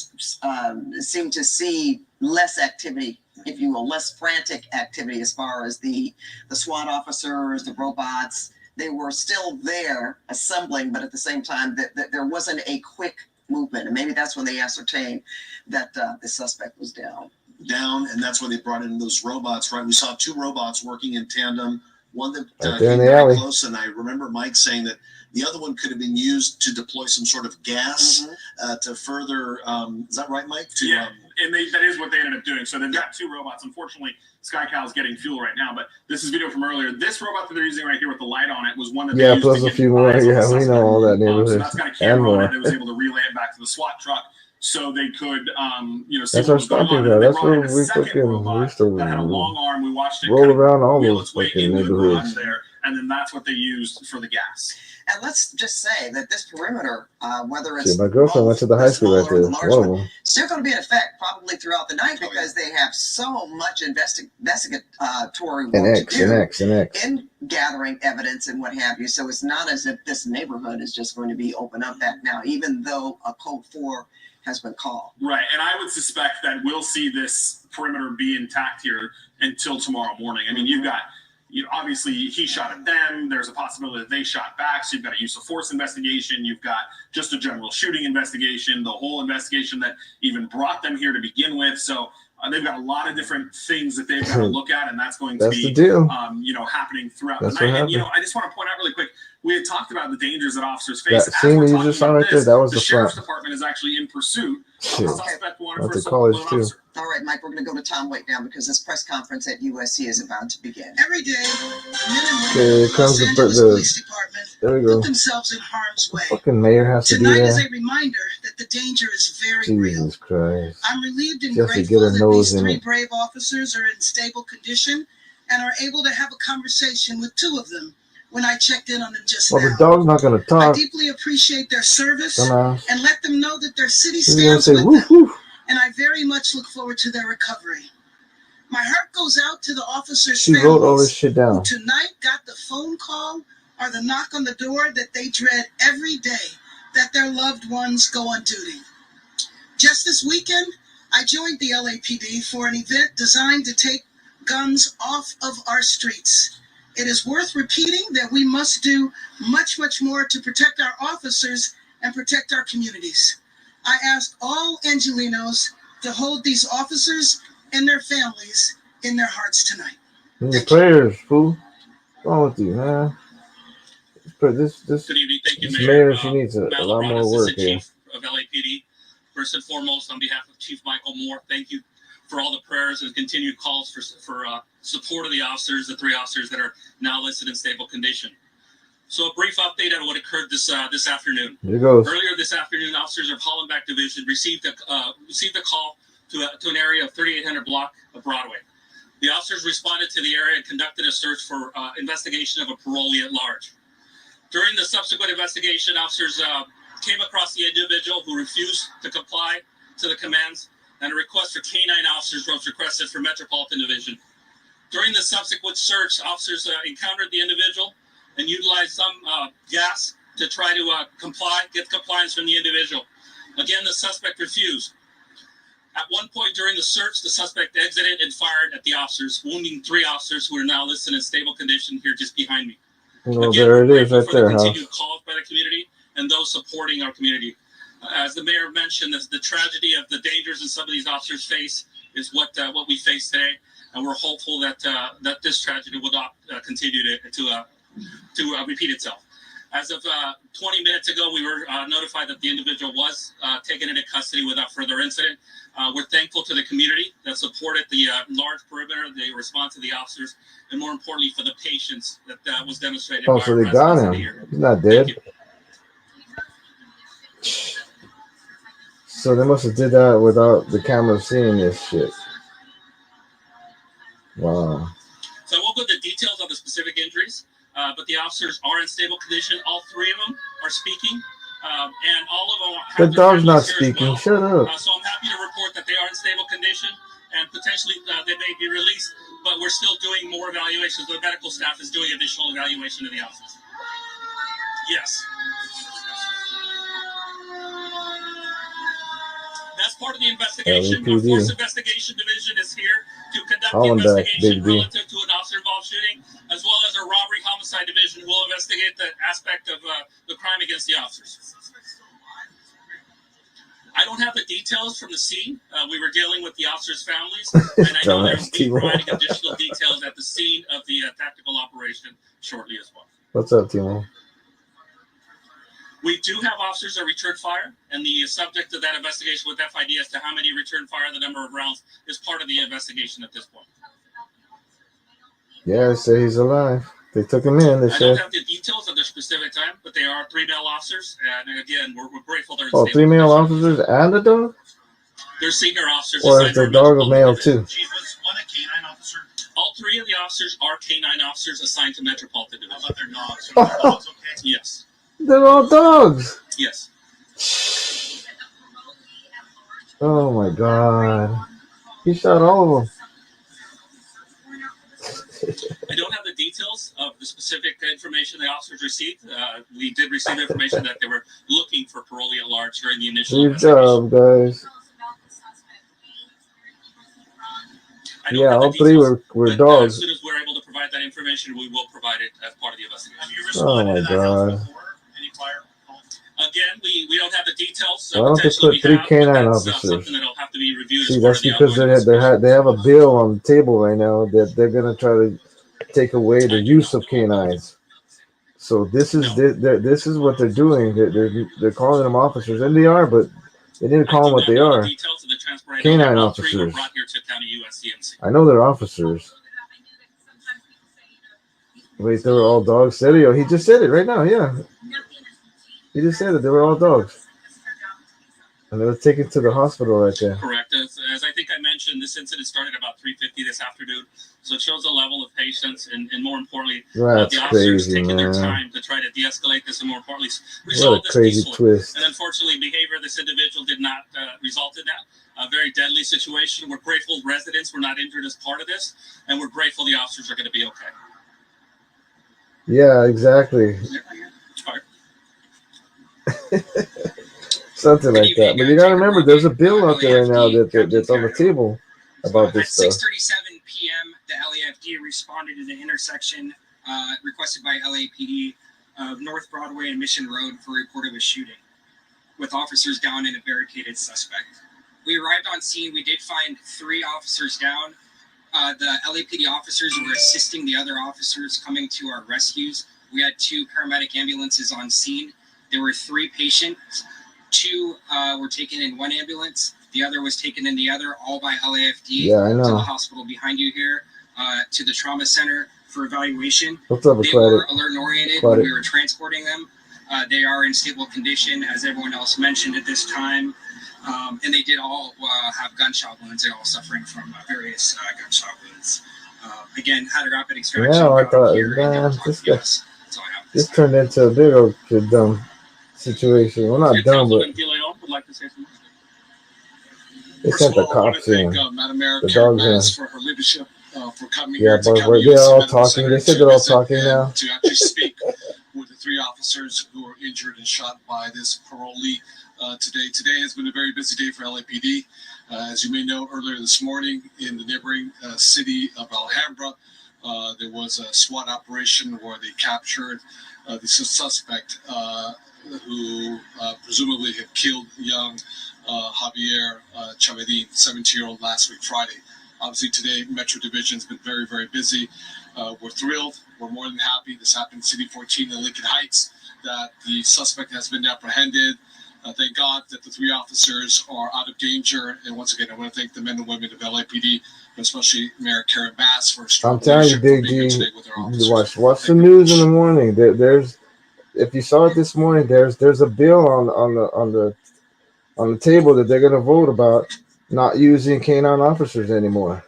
seem to see less activity, if you will, less frantic activity as far as the SWAT officers, the robots. They were still there assembling, but at the same time, that there wasn't a quick movement. And maybe that's when they ascertained that the suspect was down.
And that's when they brought in those robots, right? We saw 2 robots working in tandem. One that
Right there in
came
the
very
alley.
close, and I remember Mike saying that the other one could have been used to deploy some sort of gas to further. Is that right, Mike?
Yeah, and that is what they ended up doing. So they've got 2 robots. Unfortunately, SkyCal is getting fuel right now, but this is video from earlier. This robot that they're using right here with the light on it was one that they used
plus
to
a
get
few more.
eyes on the
Yeah, we
suspect.
know all that
So
neighborhood
that's got a
and
camera on
more.
it that was able to relay it back to the SWAT truck, so they could, see
That's
what
our
was going
stomping
on.
ground.
And then
That's
they brought
where
in a
we
second
fucking
robot
used to
that had a long arm. We watched it
roll
kind of
around all
wheel
those
its way
fucking
into the garage
neighborhoods.
there, and then that's what they used for the gas.
And let's just say that this perimeter, whether
See,
it's
my girlfriend went to the high school right
smaller or the
there.
large
One of
one,
them.
still going to be in effect probably throughout the night because they have so much investigatory work
And
to
X.
in gathering evidence and what have you. So it's not as if this neighborhood is just going to be open up back now, even though a code 4 has been called.
Right, and I would suspect that we'll see this perimeter be intact here until tomorrow morning. I mean, you've got, obviously he shot at them. There's a possibility that they shot back. So you've got a use of force investigation. You've got just a general shooting investigation, the whole investigation that even brought them here to begin with. So they've got a lot of different things that they've got to look at, and that's going to be,
the deal.
happening throughout
That's
the night.
what
And,
happened.
I just want to point out really quick, we had talked about the dangers that officers face.
That
As
scene
we're
that you
talking
just saw
about
right there,
this,
that was
the
the
sheriff's
front.
department is actually in pursuit of
Shit.
a suspect wanted
Went
for
to
assault of
college
an
too.
officer.
All right, Mike, we're going to go to Tom Waite now because this press conference at USC is about to begin. Every day, men and women
Okay, here comes
of Los Angeles Police Department
there we go.
put themselves in harm's way.
Fucking mayor has to be
Tonight is
there.
a reminder that the danger is very real.
Jesus Christ.
I'm relieved and
Just to
grateful
get a
that
nose
these
in
3
it.
brave officers are in stable condition and are able to have a conversation with 2 of them when I checked in on them just
Well,
now.
the dog's not gonna
I
talk.
deeply appreciate their service
Dumbass.
and let them know that their city
He's gonna
stands
say
with
woof
them,
woof.
and I very much look forward to their recovery. My heart goes out to the officers'
She wrote all this
families
shit
who
down.
tonight got the phone call or the knock on the door that they dread every day that their loved ones go on duty. Just this weekend, I joined the LAPD for an event designed to take guns off of our streets. It is worth repeating that we must do much, much more to protect our officers and protect our communities. I ask all Angelinos to hold these officers and their families in their hearts tonight.
Your prayers, fool. What's wrong with you, man? This
Good evening. Thank you,
this
Mayor.
mayor, she needs a
Matt
lot
LeBron,
more work
Assistant
here.
Chief of LAPD. First and foremost, on behalf of Chief Michael Moore, thank you for all the prayers and continued calls for support of the officers, the 3 officers that are now listed in stable condition. So a brief update on what occurred this afternoon.
Here goes.
Earlier this afternoon, officers of Hollenbeck Division received a call to an area of 3800 block of Broadway. The officers responded to the area and conducted a search for investigation of a parolee at large. During the subsequent investigation, officers came across the individual who refused to comply to the commands, and a request for K-9 officers was requested for Metropolitan Division. During the subsequent search, officers encountered the individual and utilized some gas to try to get compliance from the individual. Again, the suspect refused. At one point during the search, the suspect exited and fired at the officers, wounding 3 officers who are now listed in stable condition here just behind me.
Well,
Again,
there it
we're
is,
grateful
right
for the
there, huh?
continued calls by the community and those supporting our community. As the mayor mentioned, the tragedy of the dangers that some of these officers face is what we face today, and we're hopeful that this tragedy will not continue to repeat itself. As of 20 minutes ago, we were notified that the individual was taken into custody without further incident. We're thankful to the community that supported the large perimeter, the response of the officers, and more importantly, for the patience that was demonstrated by
So
our
they got
residents
him.
here.
He's not
Thank
dead.
you.
So they must have did that without the camera seeing this shit. Wow.
So I won't go into details on the specific injuries, but the officers are in stable condition. All 3 of them are speaking, and all of them have
The dog's not
families here as
speaking.
well.
Shut up.
So I'm happy to report that they are in stable condition, and potentially they may be released. but we're still doing more evaluations. The medical staff is doing additional evaluation of the officers. Yes. That's part of the investigation. Our Force Investigation Division is here to conduct the investigation relative to an officer-involved shooting, as well as our Robbery Homicide Division will investigate the aspect of the crime against the officers. I don't have the details from the scene. We were dealing with the officers' families, and I know they'll be providing additional details at the scene of the tactical operation shortly as well.
What's up, Timo?
We do have officers that return fire, and the subject of that investigation with FID as to how many return fire, the number of rounds, is part of the investigation at this point.
Yeah, they say he's alive. They took him in. They
I don't have the details at the specific time, but they are 3 male officers, and again, we're grateful they're in
stable. 3 male officers and a dog?
They're senior officers.
Or is the dog a male too?
Chief, was one a canine officer?
All 3 of the officers are canine officers assigned to Metropolitan Division.
How about their dogs? Are their dogs okay?
Yes.
They're all dogs.
Yes.
Oh my God. He shot all of them.
I don't have the details of the specific information the officers received. We did receive information that they were looking for parolee at large during the initial
investigation. Good job, guys. Yeah, all 3 were dogs.
As soon as we're able to provide that information, we will provide it as part of the investigation.
Oh my God.
Again, we don't have the details.
Why don't they put 3 canine officers?
Have to be reviewed.
See, that's because they have a bill on the table right now that they're gonna try to take away the use of canines. So this is what they're doing. They're calling them officers, and they are, but they didn't call them what they are. Canine officers. I know they're officers. Wait, they were all dogs. Said it. He just said it right now. Yeah, he just said it. They were all dogs. And they were taken to the hospital right there.
Correct. As I think I mentioned, this incident started about 3:50 this afternoon. So it shows a level of patience and more importantly, the officers taking their time to try to de-escalate this and more importantly, resolve this peacefully.
Twist.
And unfortunately, behavior of this individual did not result in that. A very deadly situation. We're grateful residents were not injured as part of this, and we're grateful the officers are going to be okay.
Yeah, exactly. Something like that. But you gotta remember, there's a bill out there right now that's on the table about this stuff.
At 6:37 p.m., the LAPD responded to the intersection requested by LAPD of North Broadway and Mission Road for a report of a shooting, with officers down and a barricaded suspect. We arrived on scene. We did find 3 officers down. The LAPD officers were assisting the other officers coming to our rescues. We had 2 paramedic ambulances on scene. There were 3 patients. 2 were taken in one ambulance. The other was taken in the other, all by LAFD.
Yeah, I know.
To the hospital behind you here, to the trauma center for evaluation.
What's up,
they were alert and oriented when we were transporting them. They are in stable condition, as everyone else mentioned at this time. And they did all have gunshot wounds. They're all suffering from various gunshot wounds. Again, had a rapid extraction.
Yeah, I thought, man, this turned into a big old dumb situation. Well, not dumb, but they sent the cops in. The dogs in.
For her leadership, for coming
yeah, but they're all talking. They said they're all talking now.
To actually speak with the 3 officers who were injured and shot by this parolee today. Today has been a very busy day for LAPD. As you may know, earlier this morning in the neighboring city of Alhambra, there was a SWAT operation where they captured the suspect who presumably had killed young Javier Chavedin, 17-year-old, last week Friday. Obviously today, Metro Division's been very, very busy. We're thrilled. We're more than happy. This happened in City 14 in Lincoln Heights, that the suspect has been apprehended. Thank God that the 3 officers are out of danger. And once again, I want to thank the men and women of LAPD, especially Mayor Karen Bass, for
I'm telling you, Big G, watch the news in the morning. There's, if you saw it this morning, there's a bill on the table that they're gonna vote about not using canine officers anymore.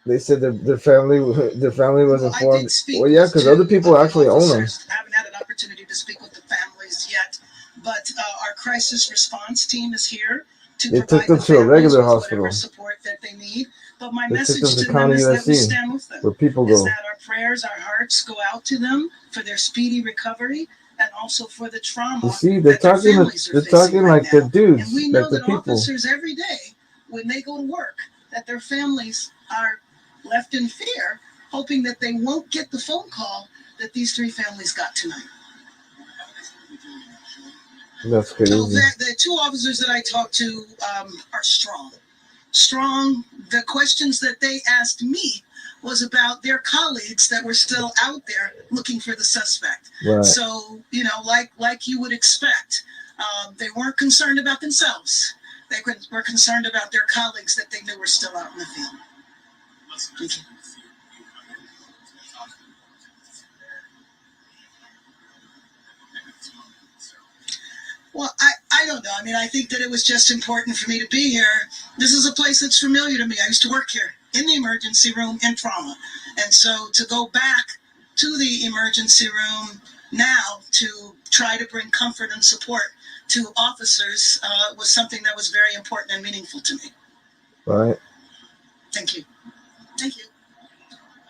They said that the family was informed. Well, yeah, because other people actually own them.
Haven't had an opportunity to speak with the families yet, but our crisis response team is here to
They
provide
took them
the
to a
families
regular
with
hospital.
whatever support that they need. But my
They took
message
them to
to them
County
is that we
USC,
stand with them.
where people
Is
go.
that our prayers, our hearts go out to them for their speedy recovery and also for the trauma
You see, they're
that their
talking.
families are
They're
facing
talking
right
like the
now.
dudes,
And we
like
know
the
that
people.
officers every day, when they go to work, that their families are left in fear, hoping that they won't get the phone call that these 3 families got tonight.
That's
So
crazy.
the 2 officers that I talked to are strong. Strong. The questions that they asked me was about their colleagues that were still out there looking for the suspect.
Right.
So, you know, like you would expect, they weren't concerned about themselves. They were concerned about their colleagues that they knew were still out in the field. Thank you. Well, I don't know. I mean, I think that it was just important for me to be here. This is a place that's familiar to me. I used to work here in the emergency room in trauma. And so to go back to the emergency room now to try to bring comfort and support to officers was something that was very important and meaningful to me.
Right.
Thank you. Thank you.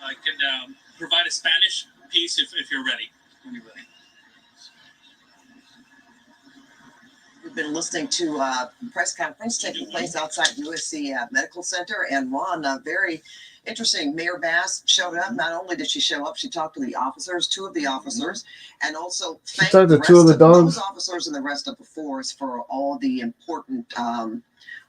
I can provide a Spanish piece if you're ready. When you're ready.
We've been listening to a press conference taking place outside USC Medical Center, and Ron, very interesting. Mayor Bass showed up. Not only did she show up, she talked to the officers, 2 of the officers, and also thanked
talked to
the
2 of
rest
the
of
dogs?
those officers and the rest of the force for all the important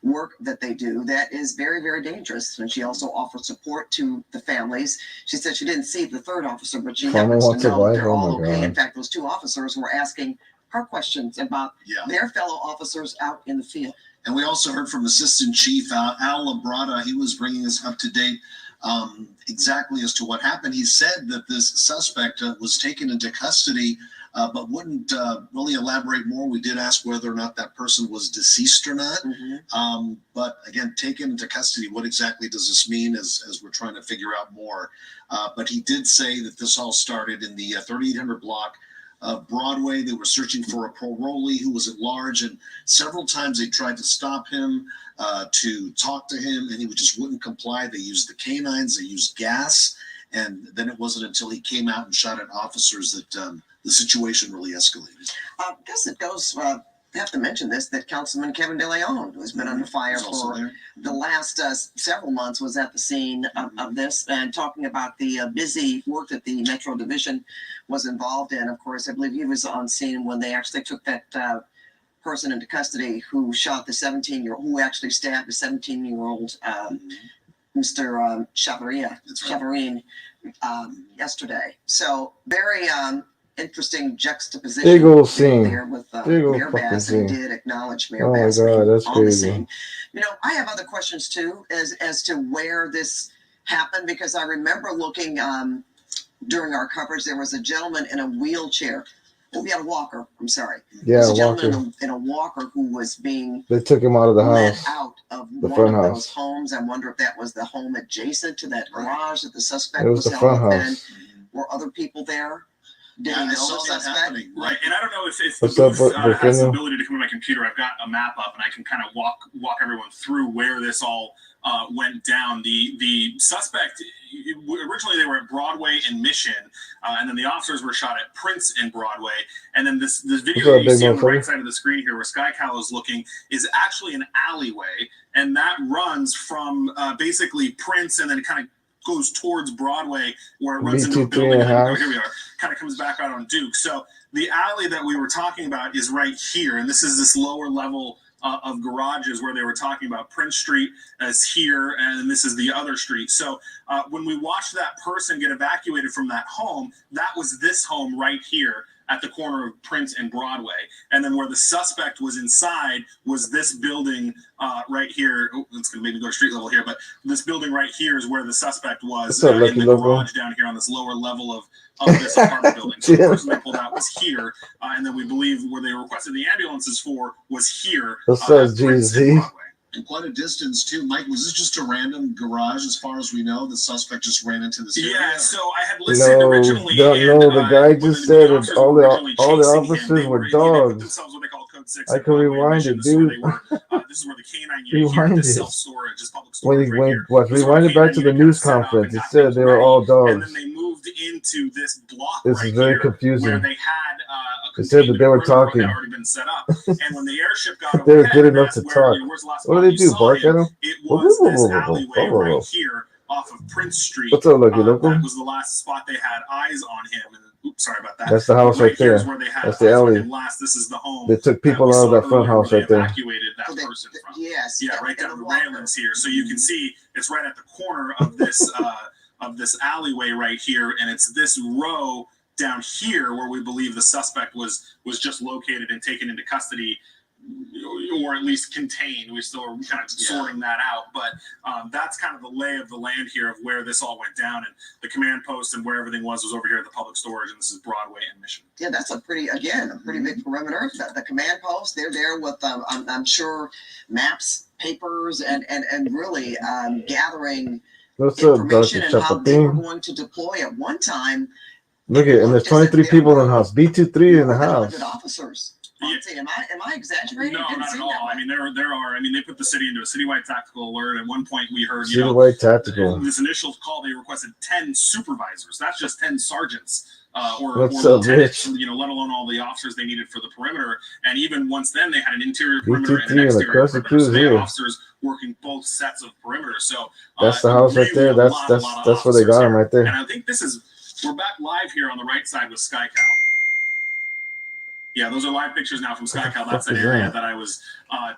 work that they do. That is very, very dangerous. And she also offered support to the families. She said she didn't see the 3rd officer, but she happens to know that they're all okay. In fact, those 2 officers were asking her questions about their fellow officers out in the field.
And we also heard from Assistant Chief Al Labrada. He was bringing us up to date exactly as to what happened. He said that this suspect was taken into custody, but wouldn't really elaborate more. We did ask whether or not that person was deceased or not. But again, taken into custody, what exactly does this mean as we're trying to figure out more? But he did say that this all started in the 3800 block of Broadway. They were searching for a parolee who was at large, and several times they tried to stop him, to talk to him, and he just wouldn't comply. They used the canines, they used gas, and then it wasn't until he came out and shot at officers that the situation really escalated.
I guess it goes, I have to mention this, that Councilman Kevin De Leon, who's been under fire for the last several months, was at the scene of this and talking about the busy work that the Metro Division was involved in. Of course, I believe he was on scene when they actually took that person into custody who shot the 17-year-old, who actually stabbed the 17-year-old Mr. Chavarin yesterday. So very interesting juxtaposition there with Mayor Bass, and did acknowledge Mayor Bass being on the scene. You know, I have other questions too as to where this happened, because I remember looking during our coverage, there was a gentleman in a wheelchair. Oh, we had a walker. I'm sorry.
Yeah,
a gentleman in a walker who was being
They took him out of the
led
house.
out of
The
one
front
of
house.
those homes. I wonder if that was the home adjacent to that garage that the suspect
It was the
held
front
up in.
house.
Were other people there? Did
Yeah,
he
I
know
saw
the
that
suspect?
happening.
Right, and I don't know if the
What's up,
booth has the
Virginia?
ability to come to my computer. I've got a map up, and I can kind of walk everyone through where this all went down. The suspect, originally they were at Broadway and Mission, and then the officers were shot at Prince and Broadway. And then this video that you see on the right side of the screen here, where Sky Cow is looking, is actually an alleyway, and that runs from basically Prince, and then it kind of goes towards Broadway, where it runs into a building. And then, here we are, kind of comes back out on Duke. So the alley that we were talking about is right here, and this is this lower level of garages where they were talking about. Prince Street is here, and this is the other street. So when we watched that person get evacuated from that home, that was this home right here at the corner of Prince and Broadway. And then where the suspect was inside was this building right here. Oh, it's going to make me go to street level here, but this building right here is where the suspect was in the garage down here on this lower level of this apartment building. So the person they pulled out was here, and then we believe where they requested the ambulances for was here.
That says GZ.
And quite a distance too. Mike, was this just a random garage as far as we know? The suspect just ran into this area?
Yeah, so I had listened originally.
No, the guy just said that all the officers were dogs.
Themselves what they call code Road 6.
I can rewind it, dude.
This is where the canine unit here,
Rewind
this
it.
self-storage, just public storage right here.
Watch, rewind it back to the news conference. It said they were all
And
dogs.
then they moved into this block
This
right
is very
here,
confusing.
where they had
It said that they were talking.
had already been set up. And when the airship got
They were
overhead,
good enough to
where's
talk.
the last
What
spot
do they
you
do?
saw
Bark
him?
at him?
It was this alleyway right here off of Prince Street.
What's up, Lucky Local?
That was the last spot they had eyes on him. And, oops, sorry about that.
That's the house right there.
Where they had
That's the
eyes on
alley.
him last. This is the home.
They took people out of that front house right there.
Evacuated that person from.
Yes.
Yeah, right down the railings here. So you can see it's right at the corner of this alleyway right here, and it's this row down here where we believe the suspect was just located and taken into custody, or at least contained. We still are kind of sorting that out, but that's kind of the lay of the land here of where this all went down, and the command post and where everything was over here at the public storage, and this is Broadway and Mission.
Yeah, that's a pretty big perimeter. The command post, they're there with, I'm sure, maps, papers, and really gathering information and how they were going to deploy at one time.
Look at, and there's 23 people in the house. B23 in the house.
Officers. Am I exaggerating?
No, not at all. I mean, there are. I mean, they put the city into a citywide tactical alert. At one point, we heard,
citywide tactical.
This initial call, they requested 10 supervisors. That's just 10 sergeants or
That's
lieutenants. Let alone all the officers they needed for the perimeter. And even once then, they had an interior perimeter and an exterior perimeter. So they had officers working both sets of perimeter. So
that's the house right there. That's where they got him right there.
And I think we're back live here on the right side with SkyCal. Yeah, those are live pictures now from SkyCal. That's an area that I was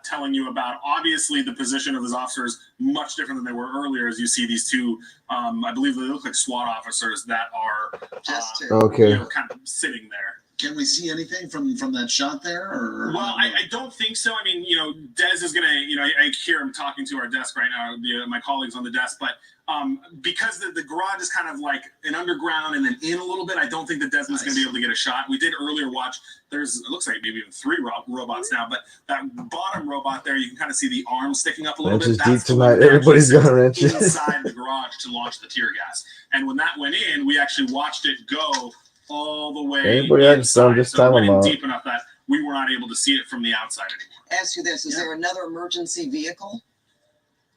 telling you about. Obviously, the position of his officers much different than they were earlier. As you see these two, I believe they look like SWAT officers that are kind of sitting there.
Can we see anything from that shot there? Or
well, I don't think so. I mean, Des is gonna, I hear him talking to our desk right now, my colleagues on the desk, but because the garage is kind of like an underground and then in a little bit, I don't think that Desmond's going to be able to get a shot. We did earlier watch. It looks like maybe even 3 robots now, but that bottom robot there, you can kind of see the arm sticking up a little bit.
That's deep tonight. Everybody's got wrenches
inside the garage to launch the tear gas. And when that went in, we actually watched it go all the way inside. So it went in deep enough that we were not able to see it from the outside anymore.
Ask you this: is there another emergency vehicle?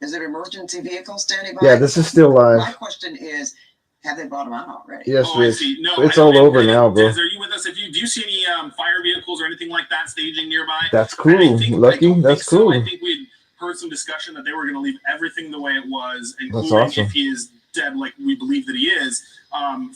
Is there an emergency vehicle standing by?
Yeah, this is still live.
My question is, have they brought them out already?
Yes,
I see. No,
it's all over now, bro.
Are you with us? Do you see any fire vehicles or anything like that staging nearby?
That's cool. Lucky, that's cool.
I think we heard some discussion that they were going to leave everything the way it was, including if he is dead, like we believe that he is,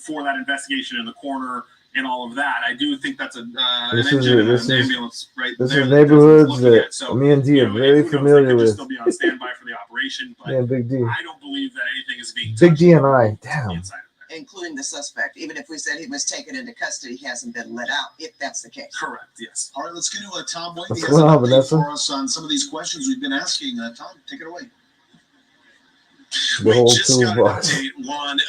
for that investigation in the corner and all of that. I do think that's an ambulance right there.
This is neighborhoods that me and D are very familiar with.
Still be on standby for the operation, but
Big D.
I don't believe that anything is being
Big D and I. Damn.
Including the suspect. Even if we said he was taken into custody, he hasn't been let out, if that's the case.
Correct, yes.
All right, let's get to Tom White.
What's going on, Vanessa?
For us on some of these questions we've been asking. Tom, take it away.
The whole
just got an
toolbox.
update. One,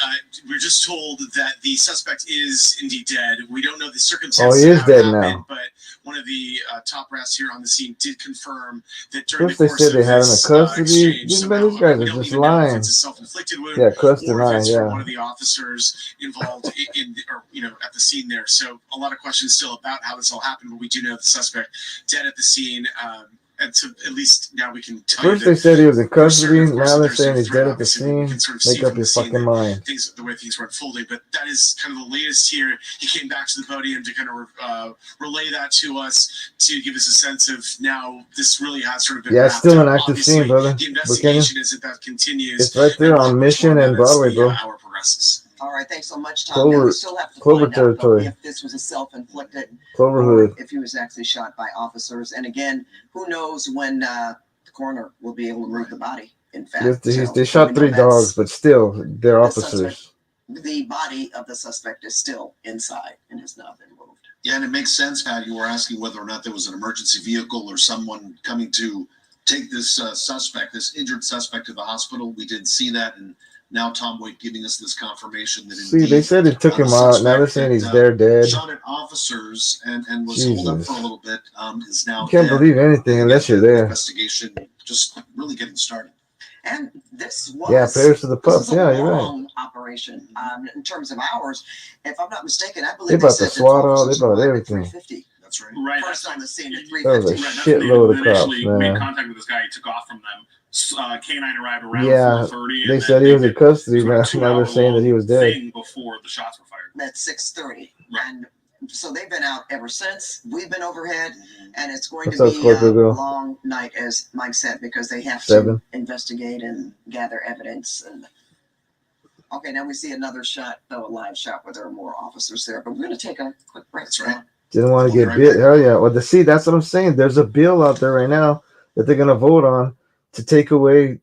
we're just told that the suspect is indeed dead. We don't know the circumstances.
Oh, he is
of how it
dead
happened,
now.
But one of the top brass here on the scene did confirm that during
First
the
they
course
said
of
they had him in
this
custody.
exchange,
These
somehow,
guys are
we don't
just
even know if
lying.
it's a self-inflicted wound,
Yeah, cussed
or
and
if it's
lying,
from
yeah.
one of the officers involved at the scene there. So a lot of questions still about how this all happened, but we do know the suspect dead at the scene. And so at least now we can tell
First
you
they said he was in custody.
of course,
Now they're
there's
saying
a
he's
threat,
dead at the
obviously, we
scene.
can sort of see
Make up
from
your
the scene
fucking
that
mind.
the way things were unfolding, but that is kind of the latest here. He came back to the podium to kind of relay that to us, to give us a sense of now this really has sort of been
Yeah, it's still
wrapped
an
up.
active
Obviously,
scene, brother.
The investigation is that continues.
It's right there on Mission and Broadway, bro.
Hour progresses.
All right, thanks so much, Tom. Now we still have to
Clover
find out
territory.
if this was a self-inflicted,
Cloverhood.
or if he was actually shot by officers. And again, who knows when the coroner will be able to move the body, in fact.
They shot 3 dogs, but still, they're officers.
The body of the suspect is still inside and has not been moved.
Yeah, and it makes sense, Pat. You were asking whether or not there was an emergency vehicle or someone coming to take this suspect, this injured suspect, to the hospital. We did see that, and now Tom Waite giving us this confirmation that
See, they said it took him out. Now they're saying he's there dead.
Shot at officers and was holed up for a little bit. Is now.
You can't believe anything unless you're there.
Investigation just really getting started.
And this was
prayers to the pups. Yeah, you're right.
long operation in terms of hours. If I'm not mistaken, I believe
They brought the SWAT out. They brought everything.
That's right.
Right.
First on the scene at
That was a
3:15.
shitload of cops,
initially made
man.
contact with this guy. He took off from them. K9 arrived around
Yeah,
4:30.
they said he was in custody. Now they're saying that he was dead.
Before the shots were fired.
At 6:30.
Right.
And so they've been out ever since. We've been overhead, and it's going
What's
to
up,
be
Scorpio
a
girl?
long night, as Mike said, because they have
7.
to investigate and gather evidence. And okay, now we see another shot, though, a live shot where there are more officers there. But we're going to take a quick break.
That's right.
Didn't want to
We'll
get
be right
bit. Hell yeah. Well, that's what I'm saying. There's a bill out there right now that they're going to vote on to take away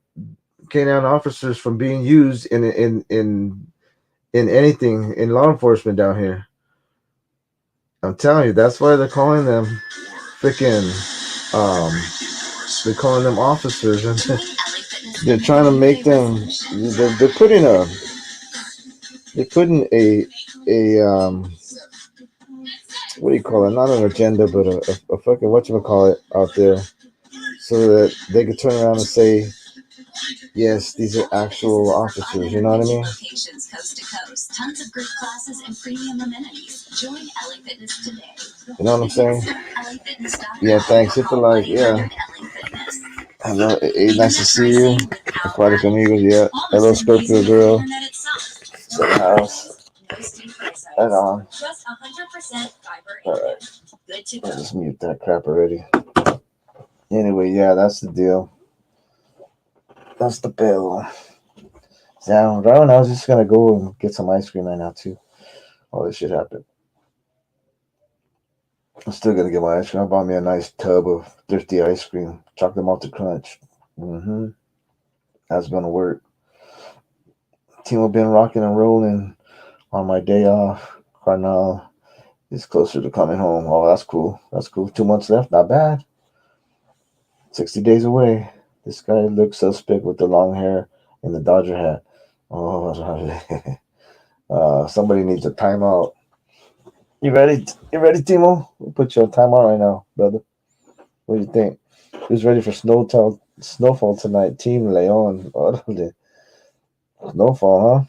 K9 officers from being used in anything in law enforcement down here. I'm telling you, that's why they're calling them freaking they're calling them officers, and they're trying to make them they're putting a what do you call it? Not an agenda, but a fucking whatchamacallit out there, so that they could turn around and say, yes, these are actual officers. You know what I mean?
Locations coast to coast, tons of great classes and premium amenities. Join LA Fitness today.
You know what I'm saying?
LAFitness.com.
Yeah, thanks. Hit the like. Yeah. Hello, nice to see you. Aquatic Amigos, yeah. Hello, Scorpio girl. To the house. Right on.
Just 100% fiber.
Alright.
Good to
I'll
go.
just mute that crap already. Anyway, yeah, that's the deal. That's the bill. So, Ron, I was just gonna go and get some ice cream right now too. All this shit happened. I'm still gonna get my ice cream. I bought me a nice tub of thrifty ice cream, chocolate malted crunch. That's gonna work. Team have been rocking and rolling on my day off. Carnal is closer to coming home. Oh, that's cool. That's cool. 2 months left. Not bad. 60 days away. This guy looks suspect with the long hair and the Dodger hat. Oh, somebody needs a timeout. You ready? You ready, Timo? We'll put you on timeout right now, brother. What do you think? Who's ready for snowfall tonight? Team Leon. Snowfall, huh?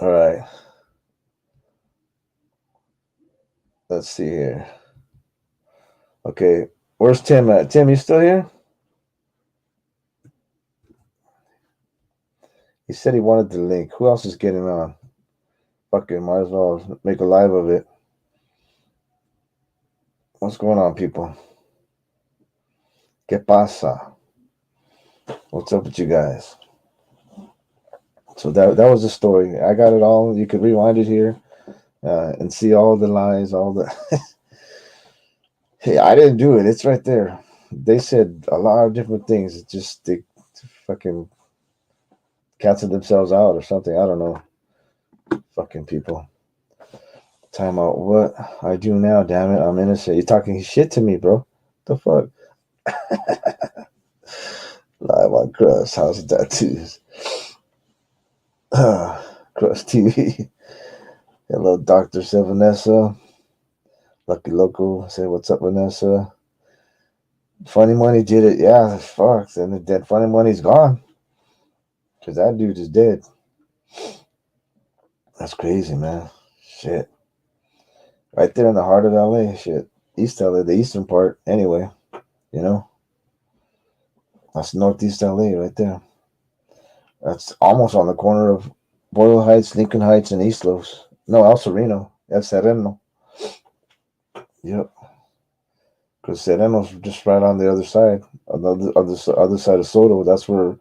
All right. Let's see here. Okay. Where's Tim at? Tim, you still here? He said he wanted the link. Who else is getting on? Fucking might as well make a live of it. What's going on, people? ¿Qué pasa? What's up with you guys? So that was the story. I got it all. You could rewind it here and see all the lies, all the... Hey, I didn't do it. It's right there. They said a lot of different things. It just, they fucking canceled themselves out or something. I don't know. Fucking people. Time out. What I do now, damn it. I'm innocent. You're talking shit to me, bro. The fuck? Live on Crust House of Tattoos. Crust TV. Hello, Dr. Vanessa. Lucky Loco. Say what's up, Vanessa. Funny Money did it. Yeah, fuck. And that Funny Money's gone. Because that dude is dead. That's crazy, man. Shit. Right there in the heart of LA. Shit. East LA, the eastern part. Anyway, you know. That's Northeast LA right there. That's almost on the corner of Boyle Heights, Lincoln Heights, and East Los. No, El Sereno. El Sereno. Yep. Because Sereno's just right on the other side. On the other side of Soto. That's where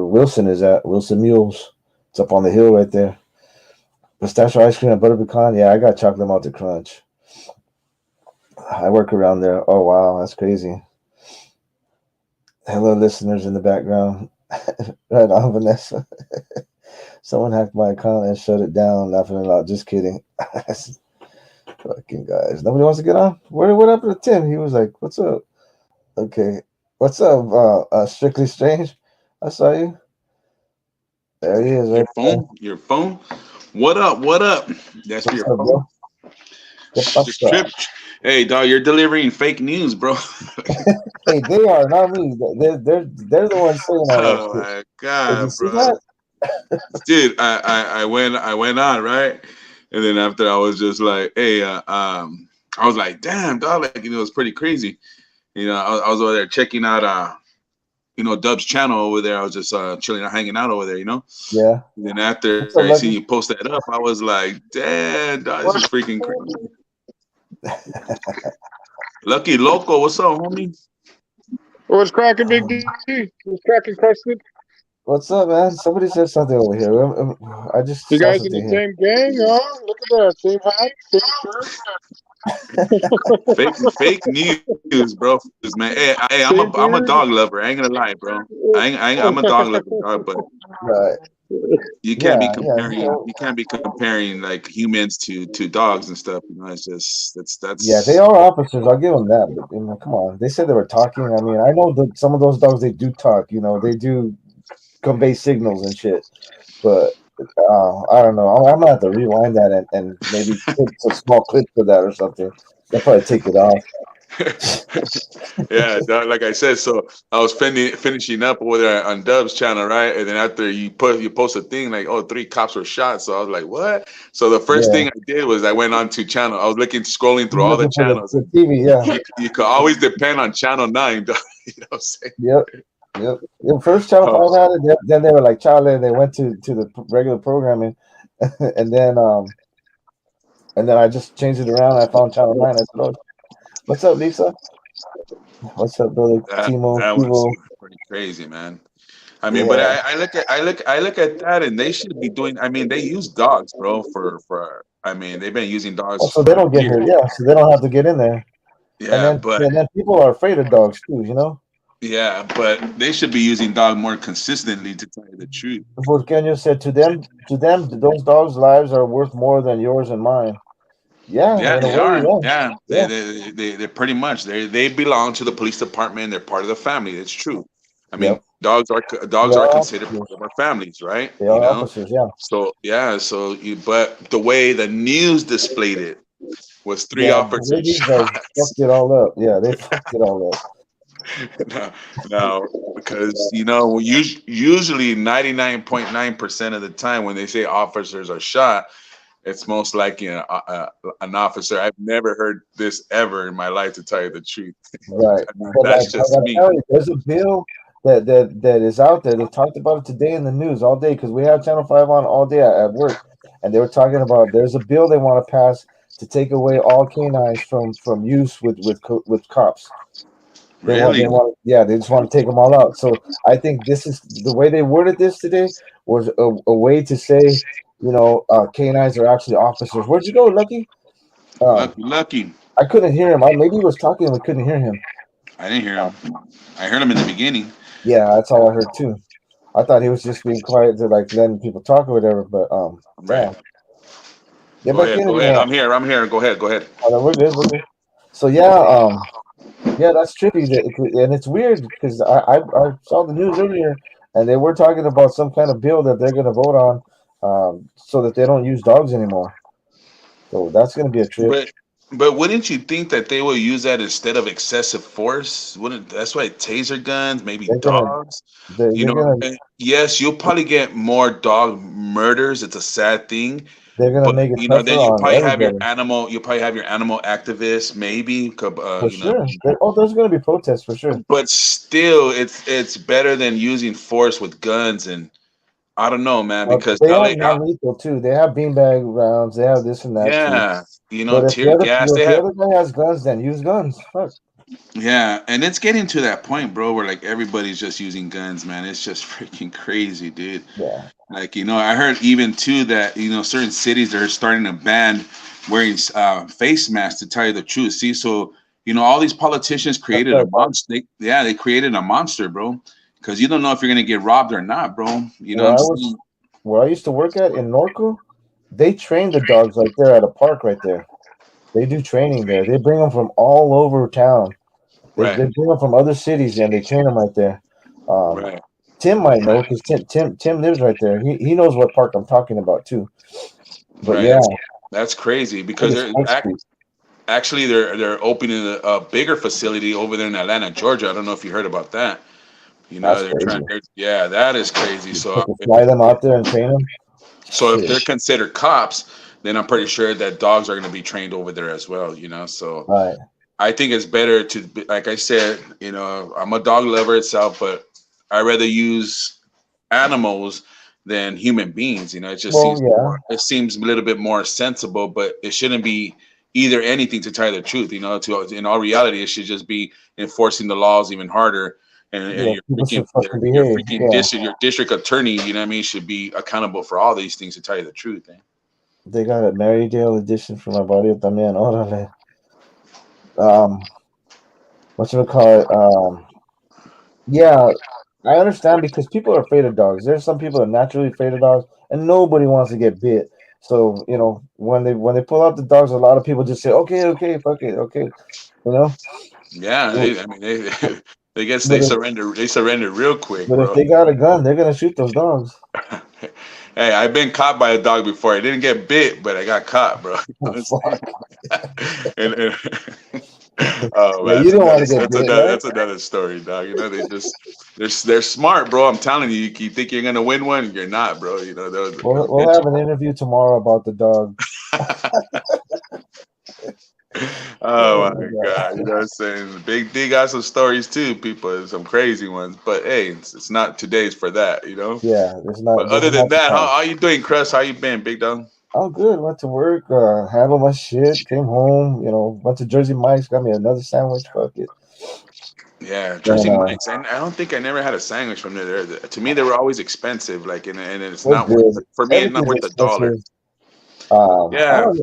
Wilson is at. Wilson Mules. It's up on the hill right there. Pistachio ice cream and butter pecan. Yeah, I got chocolate malted crunch. I work around there. Oh, wow. That's crazy. Hello, listeners in the background. Right on, Vanessa. Someone hacked my account and shut it down. Laughing aloud. Just kidding. Fucking guys. Nobody wants to get on? What happened to Tim? He was like, what's up? Okay. What's up, Strictly Strange? I saw you. There he is. Right
Your phone. What up? That's
What's
your
up,
phone.
bro?
Just trip. Hey, dog, you're delivering fake news, bro.
Hey, they are, not me. They're the ones saying all that
Oh
shit.
my
Did
god,
you see
bro.
that?
Dude, I went on, right? And then after I was just like, hey, I was like, damn, dog, like, you know, it's pretty crazy. You know, I was over there checking out, you know, Dub's channel over there. I was just chilling, hanging out over there, you know.
Yeah.
And then after
What's up,
I see
Lucky?
you post that up, I was like, damn, dog, this is freaking crazy. Lucky Loco, what's up, homie?
What's cracking, Big D? What's cracking, Carson?
What's up, man? Somebody said something over here. I just
You
saw
guys in the
something here.
same gang, huh? Look at that, same hat, same shirt.
Fake news, bro. Man, hey, I'm
Same
a
beard.
dog lover. I ain't gonna lie, bro. I'm a dog lover, dog, but
Right.
you can't be
Yeah,
comparing.
yeah.
You can't be comparing like humans to dogs and stuff. You know, it's just that's.
Yeah, they are officers. I'll give them that. But you know, come on, they said they were talking. I mean, I know that some of those dogs they do talk. You know, they do convey signals and shit. But I don't know. I'm gonna have to rewind that and maybe put some small clips of that or something. They'll probably take it off.
Yeah, dog, like I said, so I was finishing up over there on Dub's channel, right? And then after you post a thing like, oh, 3 cops were shot. So I was like, what? So the first thing I did was I went on to channel. I was scrolling through all the channels.
The TV, yeah.
You could always depend on channel 9, dog. You know what I'm saying?
Yep. First channel 5 had it. Then they were like, Charlie. They went to the regular programming, and then I just changed it around. I found channel 9. I said, oh, what's up, Lisa? What's up, brother? Timo.
That was pretty crazy, man. I mean, but I look at that, and they should be doing. I mean, they use dogs, bro. For I mean, they've been using dogs.
So they don't get hurt. Yeah, so they don't have to get in there.
Yeah,
and then people are afraid of dogs too. You know.
Yeah, but they should be using dog more consistently, to tell you the truth.
Volcano said to them, those dogs' lives are worth more than yours and mine. Yeah,
they are. Yeah, they pretty much they belong to the police department. They're part of the family. It's true. I mean, dogs are considered part of our families, right?
They are officers. Yeah.
So but the way the news displayed it was 3 officers shot.
Fucked it all up. Yeah, they fucked it all up.
No, because you know, usually 99.9% of the time when they say officers are shot, it's most likely an officer. I've never heard this ever in my life, to tell you the truth.
Right.
I mean, that's just me.
There's a bill that is out there. They talked about it today in the news all day, because we have Channel 5 on all day at work, and they were talking about there's a bill they want to pass to take away all canines from use with cops. They just want to take them all out. So I think this is the way they worded this today was a way to say, you know, canines are actually officers. Where'd you go, Lucky?
Lucky.
I couldn't hear him. Maybe he was talking and we couldn't hear him.
I didn't hear him. I heard him in the beginning.
Yeah, that's all I heard too. I thought he was just being quiet to like letting people talk or whatever. But
right.
Yeah,
go ahead. I'm here. Go ahead.
Oh, we're good. So yeah, that's trippy, and it's weird because I saw the news earlier, and they were talking about some kind of bill that they're going to vote on, so that they don't use dogs anymore. So that's going to be a trip.
But wouldn't you think that they will use that instead of excessive force? That's why taser guns, maybe dogs. Yes, you'll probably get more dog murders. It's a sad thing.
They're gonna make it.
You know, then you probably have your animal. You probably have your animal activists, maybe.
For sure. There's gonna be protests for sure.
But still, it's better than using force with guns, and I don't know, man, because
they have non-lethal too. They have beanbag rounds. They have this and that.
Yeah,
too.
You know, tear gas.
If the other guy has guns, then use guns. Fuck.
Yeah, and it's getting to that point, bro, where like everybody's just using guns, man. It's just freaking crazy, dude.
Yeah.
Like, you know, I heard even too that, you know, certain cities are starting to ban wearing face masks, to tell you the truth. See, so, you know, all these politicians created a monster. They created a monster, bro, because you don't know if you're gonna get robbed or not, bro. You know,
where I used to work at in Norco, they train the dogs right there at a park right there. They do training there. They bring them from all over town. They bring them from other cities and they train them right there. Tim might know because Tim lives right there. He knows what park I'm talking about too. But yeah,
that's crazy because they're opening a bigger facility over there in Atlanta, Georgia. I don't know if you heard about that. You know, that is crazy. So
fly them out there and train them.
So if they're considered cops, then I'm pretty sure that dogs are going to be trained over there as well, you know. So
Right.
I think it's better to be, like I said, you know, I'm a dog lover itself, but I rather use animals than human beings. You know, it just
Well,
seems
yeah.
it seems a little bit more sensible, but it shouldn't be either anything, to tell you the truth. You know, to in all reality, it should just be enforcing the laws even harder. And
Yeah,
your
people
freaking
should fucking behave. Yeah.
your district attorney, you know what I mean, should be accountable for all these things, to tell you the truth. Eh?
They got a Marydale edition for my barrio también. Órale. What should we call it? Yeah, I understand because people are afraid of dogs. There's some people that are naturally afraid of dogs, and nobody wants to get bit. So you know, when they pull out the dogs, a lot of people just say, "Okay, okay, fuck it, okay," you know.
Yeah,
But
I mean, they guess
but if,
they surrender real quick,
but if
bro.
they got a gun, they're gonna shoot those dogs.
Hey, I've been caught by a dog before. I didn't get bit, but I got caught, bro. You know
Oh,
what I'm
fuck.
saying? and oh
Yeah,
man,
you don't want to get bit, right?
that's another story, dog. You know, they're smart, bro. I'm telling you, you think you're gonna win one, you're not, bro. You know, they'll
We'll
get
have an interview tomorrow about the dog.
Oh
Oh
my
my god.
God, you know what I'm saying? Big D got some stories too, people, some crazy ones. But hey, it's not today's for that, you know.
Yeah,
But
this
other
is
than
not the
that,
time.
how you doing, Chris? How you been, big dog?
Oh, good. Went to work, handled my shit, came home, went to Jersey Mike's, got me another sandwich. Fuck it.
Yeah,
And
Jersey Mike's. And I don't think I never had a sandwich from there. To me, they were always expensive. Like, and it's
it's
not worth
good.
it. For me. It's not
Everything's
worth $1.
expensive. I
Yeah,
don't.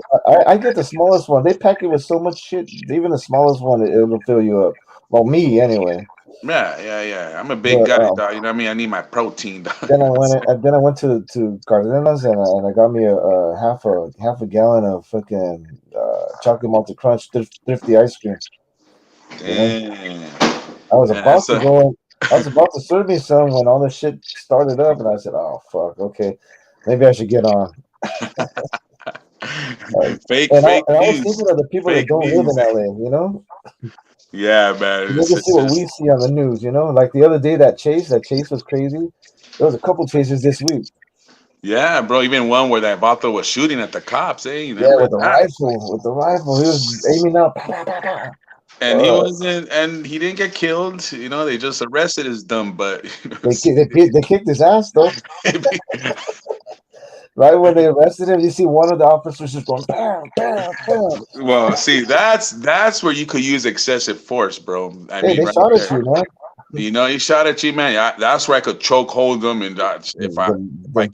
I get the smallest one. They pack it with so much shit. Even the smallest one, it'll fill you up. Well, me anyway.
yeah. I'm a big
But
guy, dog. You know what I mean? I need my protein, dog.
then
You
I
know what I'm
went.
saying?
Then I went to Cardenas and I got me a half a gallon of fucking chocolate malted crunch thrifty ice cream. You know,
Damn.
I was
Yeah,
about to go in. I was about to serve me some when all this shit started up, and I said, "Oh fuck, okay, maybe I should get on."
fake
And I was
news.
thinking of the people that
Fake
don't live in
news.
LA. You know,
Yeah, man.
they can see
It's
what we
just
see on the news. You know, like the other day that chase was crazy. There was a couple chases this week.
yeah, bro. Even one where that vato was shooting at the cops. Eh? You
Yeah,
remember that?
with the rifle, he was aiming up. Pa, pa, pa, pa.
And he
Uh,
wasn't, and he didn't get killed. You know, they just arrested his dumb butt. You know what I'm
they kicked his ass though.
saying?
Right when they arrested him, you see one of the officers just going bam, bam, bam.
Well, see, that's where you could use excessive force, bro. I
Hey,
mean,
they
right
shot at
there.
you, man.
You know, he shot at you, man. That's where I could choke hold him, and if I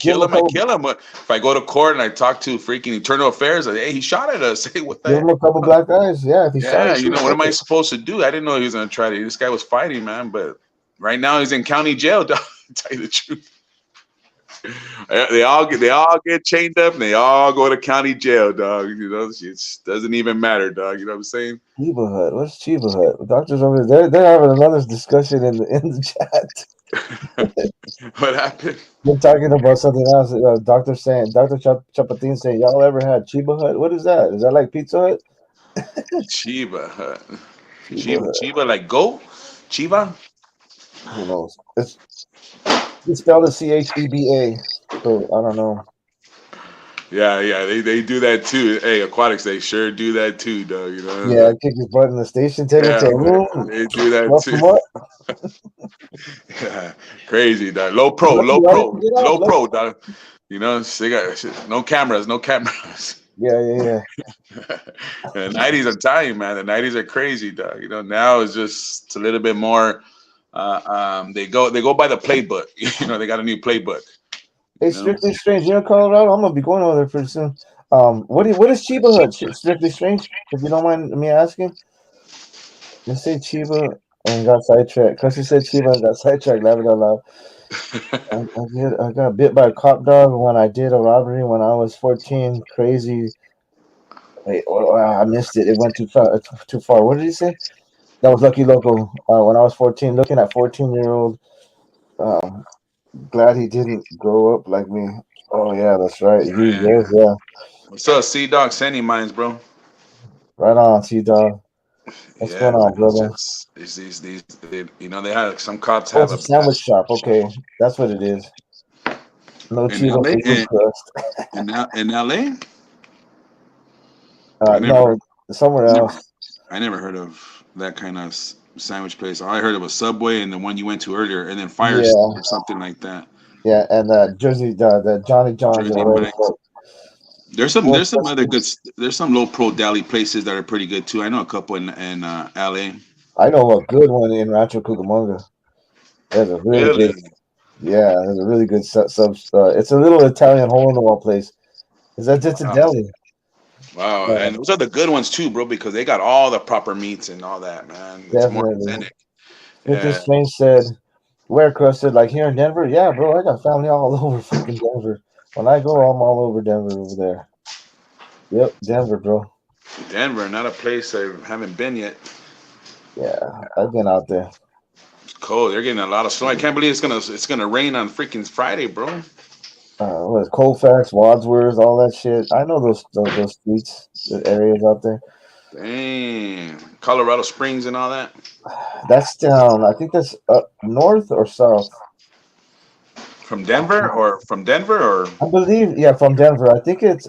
Give
kill
him a
him, I
couple,
kill him. But if I go to court and I talk to freaking internal affairs, like, hey, he shot at us. Hey, what the
give him
heck?
a couple black eyes. Yeah, if he shot
Yeah,
at
you
you,
know, what
fuck
am I
it.
supposed to do? I didn't know he was gonna try to. This guy was fighting, man. But right now he's in county jail. Dog, to tell you the truth, they all get chained up and they all go to county jail, dog. You know, it doesn't even matter, dog. You know what I'm saying?
Chiba Hut. What's Chiba Hut? The doctors over there. They're having another discussion in the chat.
What happened?
They're talking about something else. Doctor Chapatin saying, "Y'all ever had Chiba Hut? What is that? Is that like Pizza Hut?"
Chiba,
Chiba Hut.
Chiba, like goat, Chiba.
Who knows? It's spelled as CHEBA. So I don't know.
Yeah, they do that too. Hey, aquatics, they sure do that too, dog. You
Yeah,
know?
kick his butt in the station, take him to
Yeah,
a
man,
room,
they do that
rough
too.
him up.
Yeah, crazy, dog. Low pro,
Lucky
low
I didn't
pro,
get out.
low
Lucky.
pro, dog. You know, they got no cameras, no cameras.
Yeah.
The 90s, I'm telling you, man, the 90s are crazy, dog. You know, now it's a little bit more. They go by the playbook. You know, they got a new playbook.
Hey,
You know,
Strictly Strange, you know Colorado? I'm gonna be going over there pretty soon. What is Chiba Hut? Strictly Strange, if you don't mind me asking. Let's say Chiba and got sidetracked. Crusty said Chiba and got sidetracked. Laugh it out loud. I got bit by a cop dog when I did a robbery when I was 14. Crazy. Wait, I missed it. It went too far. Too far. What did he say? That was Lucky Loco. When I was 14, looking at 14-year-old. Um, glad he didn't grow up like me. Oh yeah, that's right. Yeah.
what's up, Sea Dog? Sandy Mines, bro.
Right on, T Dog. What's
Yeah,
going
man.
on,
It's
brother?
just you know, they have some cops
Oh,
have
it's a
a
sandwich shop. Okay, that's what it is. No
in
Chiba
LA
for you, crust.
in LA. I never,
No, somewhere else.
I never heard of that kind of sandwich place. All I heard of was Subway and the one you went to earlier, and then Fire Stick
Yeah,
or something like that.
yeah, and Jersey, the Johnny John's
Jersey
or whatever.
Mike's.
Well,
There's some other good there's some low pro deli places that are pretty good too. I know a couple in LA.
I know a good one in Rancho Cucamonga. There's a really
Really?
good, yeah, there's a really good sub. It's a little Italian hole in the wall place. Is that just a
Wow.
deli?
Wow.
Uh,
And those are the good ones too, bro, because they got all the proper meats and all that, man. It's more
Definitely.
authentic.
Strictly
Yeah.
Strange said, "Where Chris said, like here in Denver? Yeah, bro, I got family all over fucking Denver. When I go, I'm all over Denver over there. Yep, Denver, bro.
Denver, not a place I haven't been yet.
Yeah, I've been out there.
It's cold. They're getting a lot of snow. I can't believe it's gonna rain on freaking Friday, bro.
What is Colfax, Wadsworth, all that shit. I know those streets, the areas out there.
Dang. Colorado Springs and all that.
That's down. I think that's up north or south.
From Denver or
I believe, yeah, from Denver. I think it's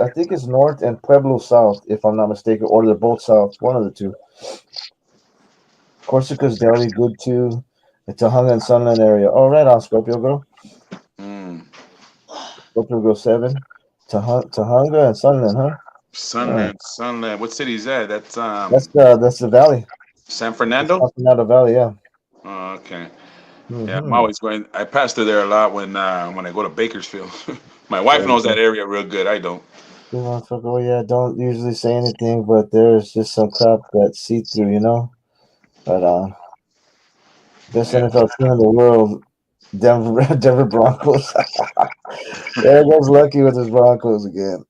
north and Pueblo south, if I'm not mistaken, or they're both south. One of the two. Corsica's Deli, good too. It's a Hung and Sunland area. Oh, right on Scorpio Girl.
mm,
Scorpio Girl 7. Tahunga and Sunland, huh? Uh,
Sunland. What city is that? That's
that's the valley.
San
It's
Fernando.
San Fernando Valley, yeah.
Oh, okay. Yeah, I'm
Mm-hmm.
always going. I pass through there a lot when I go to Bakersfield. My wife knows that area real good. I don't.
You motherfucker, oh yeah, don't usually say anything, but there's just some crap that's see through, you know? But best
Yeah.
NFL team in the world, Denver Denver Broncos. There goes Lucky with his Broncos again.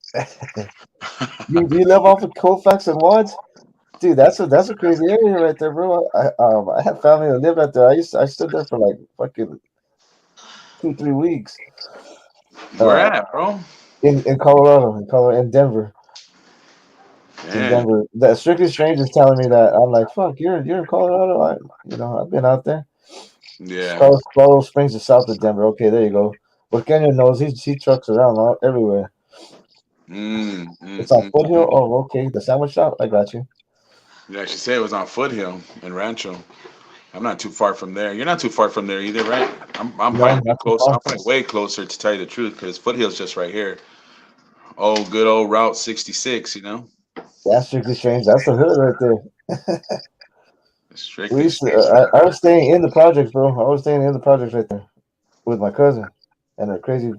You live off of Colfax and Wads? Dude, that's a crazy area right there, bro. I had family that lived out there. I stood there for like fucking 2-3 weeks.
Where
Uh
at, bro?
in Colorado, in Denver. In
Yeah.
Denver. The Strictly Strange is telling me that. I'm like, fuck, you're in Colorado. I've been out there.
Yeah.
Colorado Springs is south of Denver. Okay, there you go. But Kenyon knows he trucks around everywhere. It's on Foothill.
Mm.
Oh, okay. The sandwich shop. I got you.
Yeah, she said it was on Foothill in Rancho. I'm not too far from there. You're not too far from there either, right? I'm
No,
probably
not too
close.
far.
I'm probably way closer to tell you the truth, because Foothill's just right here. Oh, good old Route 66.
That's Strictly Strange. That's the hood right there. We
Strictly
used to.
Strange.
I was staying in the projects, bro. I was staying in the projects right there with my cousin and a
In
crazy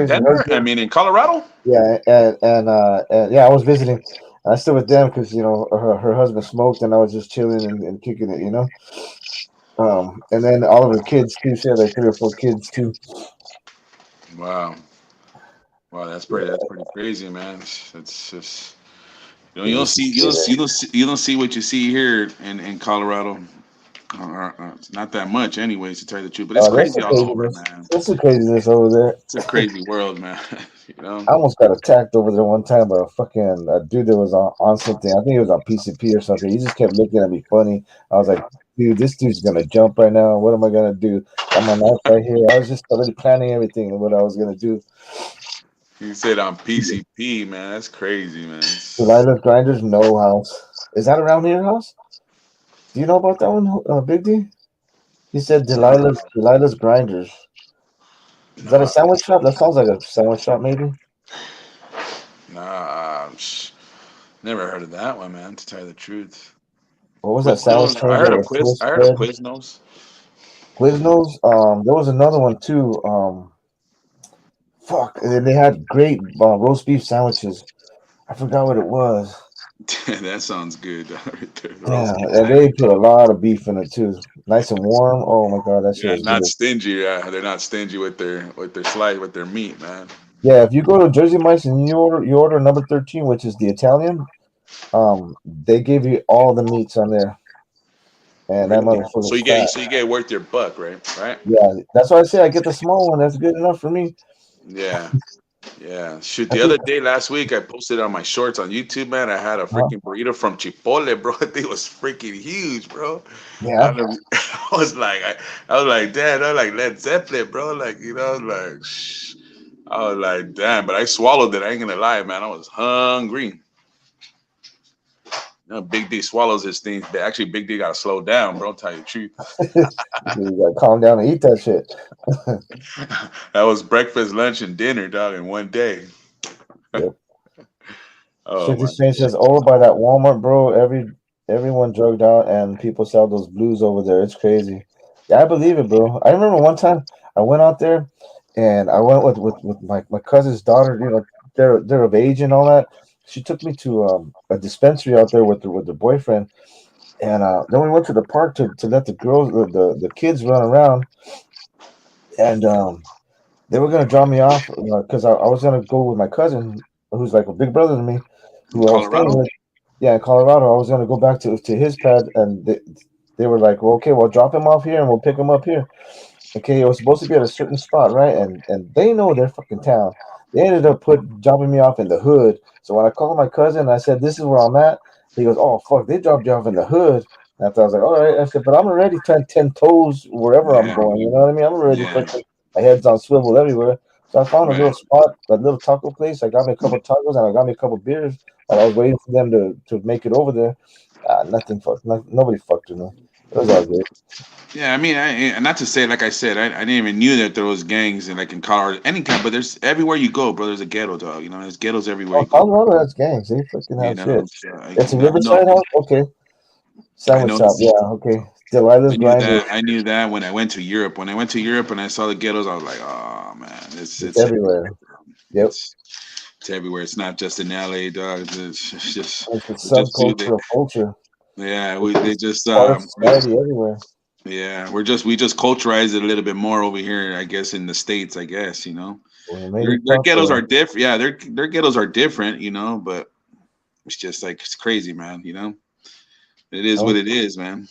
Denver? I
husband.
mean, in Colorado?
Yeah, and yeah, I was visiting. I still with them because her husband smoked, and I was just chilling and kicking it, you know. And then all of her kids too. She had like 3 or 4 kids too.
Wow. Wow, that's pretty crazy, man. It's just you
We
don't
used to
see
stay there.
you don't see what you see here in Colorado. It's not that much, anyways, to tell you the truth. But it's
There's
crazy
some
all over,
craziness.
man.
There's some craziness over there.
It's a crazy world, man. you know.
I almost got attacked over there one time by a fucking dude that was on something. I think it was on PCP or something. He just kept looking at me funny. I was like, dude, this dude's gonna jump right now. What am I gonna do? Got my knife right here. I was just already planning everything and what I was gonna do.
You said on PCP, man. That's crazy, man.
Delilah's Grinders, no house. Is that around your house? Do you know about that one, Big D? He said Delilah's Grinders. Is that a
No,
sandwich shop? That sounds like a sandwich shop, maybe.
nah, never heard of that one, man. To tell you the truth,
What was that sandwich
Quiznos. I
chain
heard
that
of
was twist
I heard of
bread?
Quiznos.
Quiznos. There was another one too. Fuck. And then they had great roast beef sandwiches. I forgot what it was.
that sounds good. right there. The
Damn,
roast beef
and they put
sandwich.
a lot of beef in it too. Nice and warm. Oh my god, that shit
Yeah,
was
not
good.
stingy. Yeah, they're not stingy with their slice with their meat, man.
Yeah, if you go to Jersey Mike's and you order number 13, which is the Italian, they give you all the meats on there, and that
Really? So
motherfucker's fat.
you get worth your buck, right? Right?
Yeah, that's why I say I get the small one. That's good enough for me.
Yeah. Yeah. Shoot,
I
the
think.
other day last week I posted on my shorts on YouTube, man. I had a
Huh?
freaking burrito from Chipotle, bro. It was freaking huge, bro. I,
Yeah.
don't- I was like, Dad, I'm like Led Zeppelin, bro. Like, I was like, shh. I was like, damn, but I swallowed it. I ain't gonna lie, man. I was hungry. You know, Big D swallows his things, but actually, Big D gotta slow down, bro. I'll tell you the truth.
You gotta calm down and eat that shit.
That was breakfast, lunch, and dinner, dog, in one day.
Yep.
Oh
50
my
Cent says over by that Walmart, bro. Everyone drugged out and people sell those blues over there. It's crazy. Yeah, I believe it, bro. I remember one time I went out there and I went with my cousin's daughter. You know, they're of age and all that. She took me to a dispensary out there with the boyfriend, and then we went to the park to let the girls the kids run around, and they were gonna drop me off because I was gonna go with my cousin who's like a big brother to me,
In
who I was staying
Colorado?
with. Yeah, in Colorado. I was gonna go back to his pad, and they were like, "Well, okay, we'll drop him off here, and we'll pick him up here." Okay, it was supposed to be at a certain spot, right? And they know their fucking town. They ended up dropping me off in the hood. So when I called my cousin, I said, "This is where I'm at." He goes, "Oh fuck, they dropped you off in the hood." And after I was like, "All right," I said, "But I'm already 10 toes wherever I'm
Yeah,
going." You know what I mean? I'm already
yeah,
fucking my head's on swivel everywhere. So I found a little
right.
spot, a little taco place. I got me a couple tacos and I got me a couple beers while I was waiting for them to make it over there. Nothing fucked. Nobody fucked with me. It was all good.
Yeah, I mean, not to say, like I said, I didn't even knew that there was gangs in like in Colorado, any kind, but there's everywhere you go, bro. There's a ghetto, dog. You know, there's ghettos everywhere
Oh,
you go.
Colorado has gangs. They fucking
You
have
know,
shit.
so
It's a
I know,
Riverside house? Okay.
I
Sandwich
know,
shop. Yeah, okay. Delilah's
I knew
Grinder.
that. I knew that when I went to Europe. When I went to Europe and I saw the ghettos, I was like, oh man,
It's
it's
everywhere.
everywhere.
Yep.
It's it's everywhere. It's not just in LA, dog. It's just
It's a
they just do
subculture of culture.
yeah,
It's
they
just
just
part of society everywhere.
yeah, we just culturize it a little bit more over here, I guess, in the States, I guess, you know.
Well, maybe
Their ghettos
popular.
are different. Yeah, their ghettos are different, you know, but it's just like it's crazy, man, you know. It is what
Oh,
it is, man.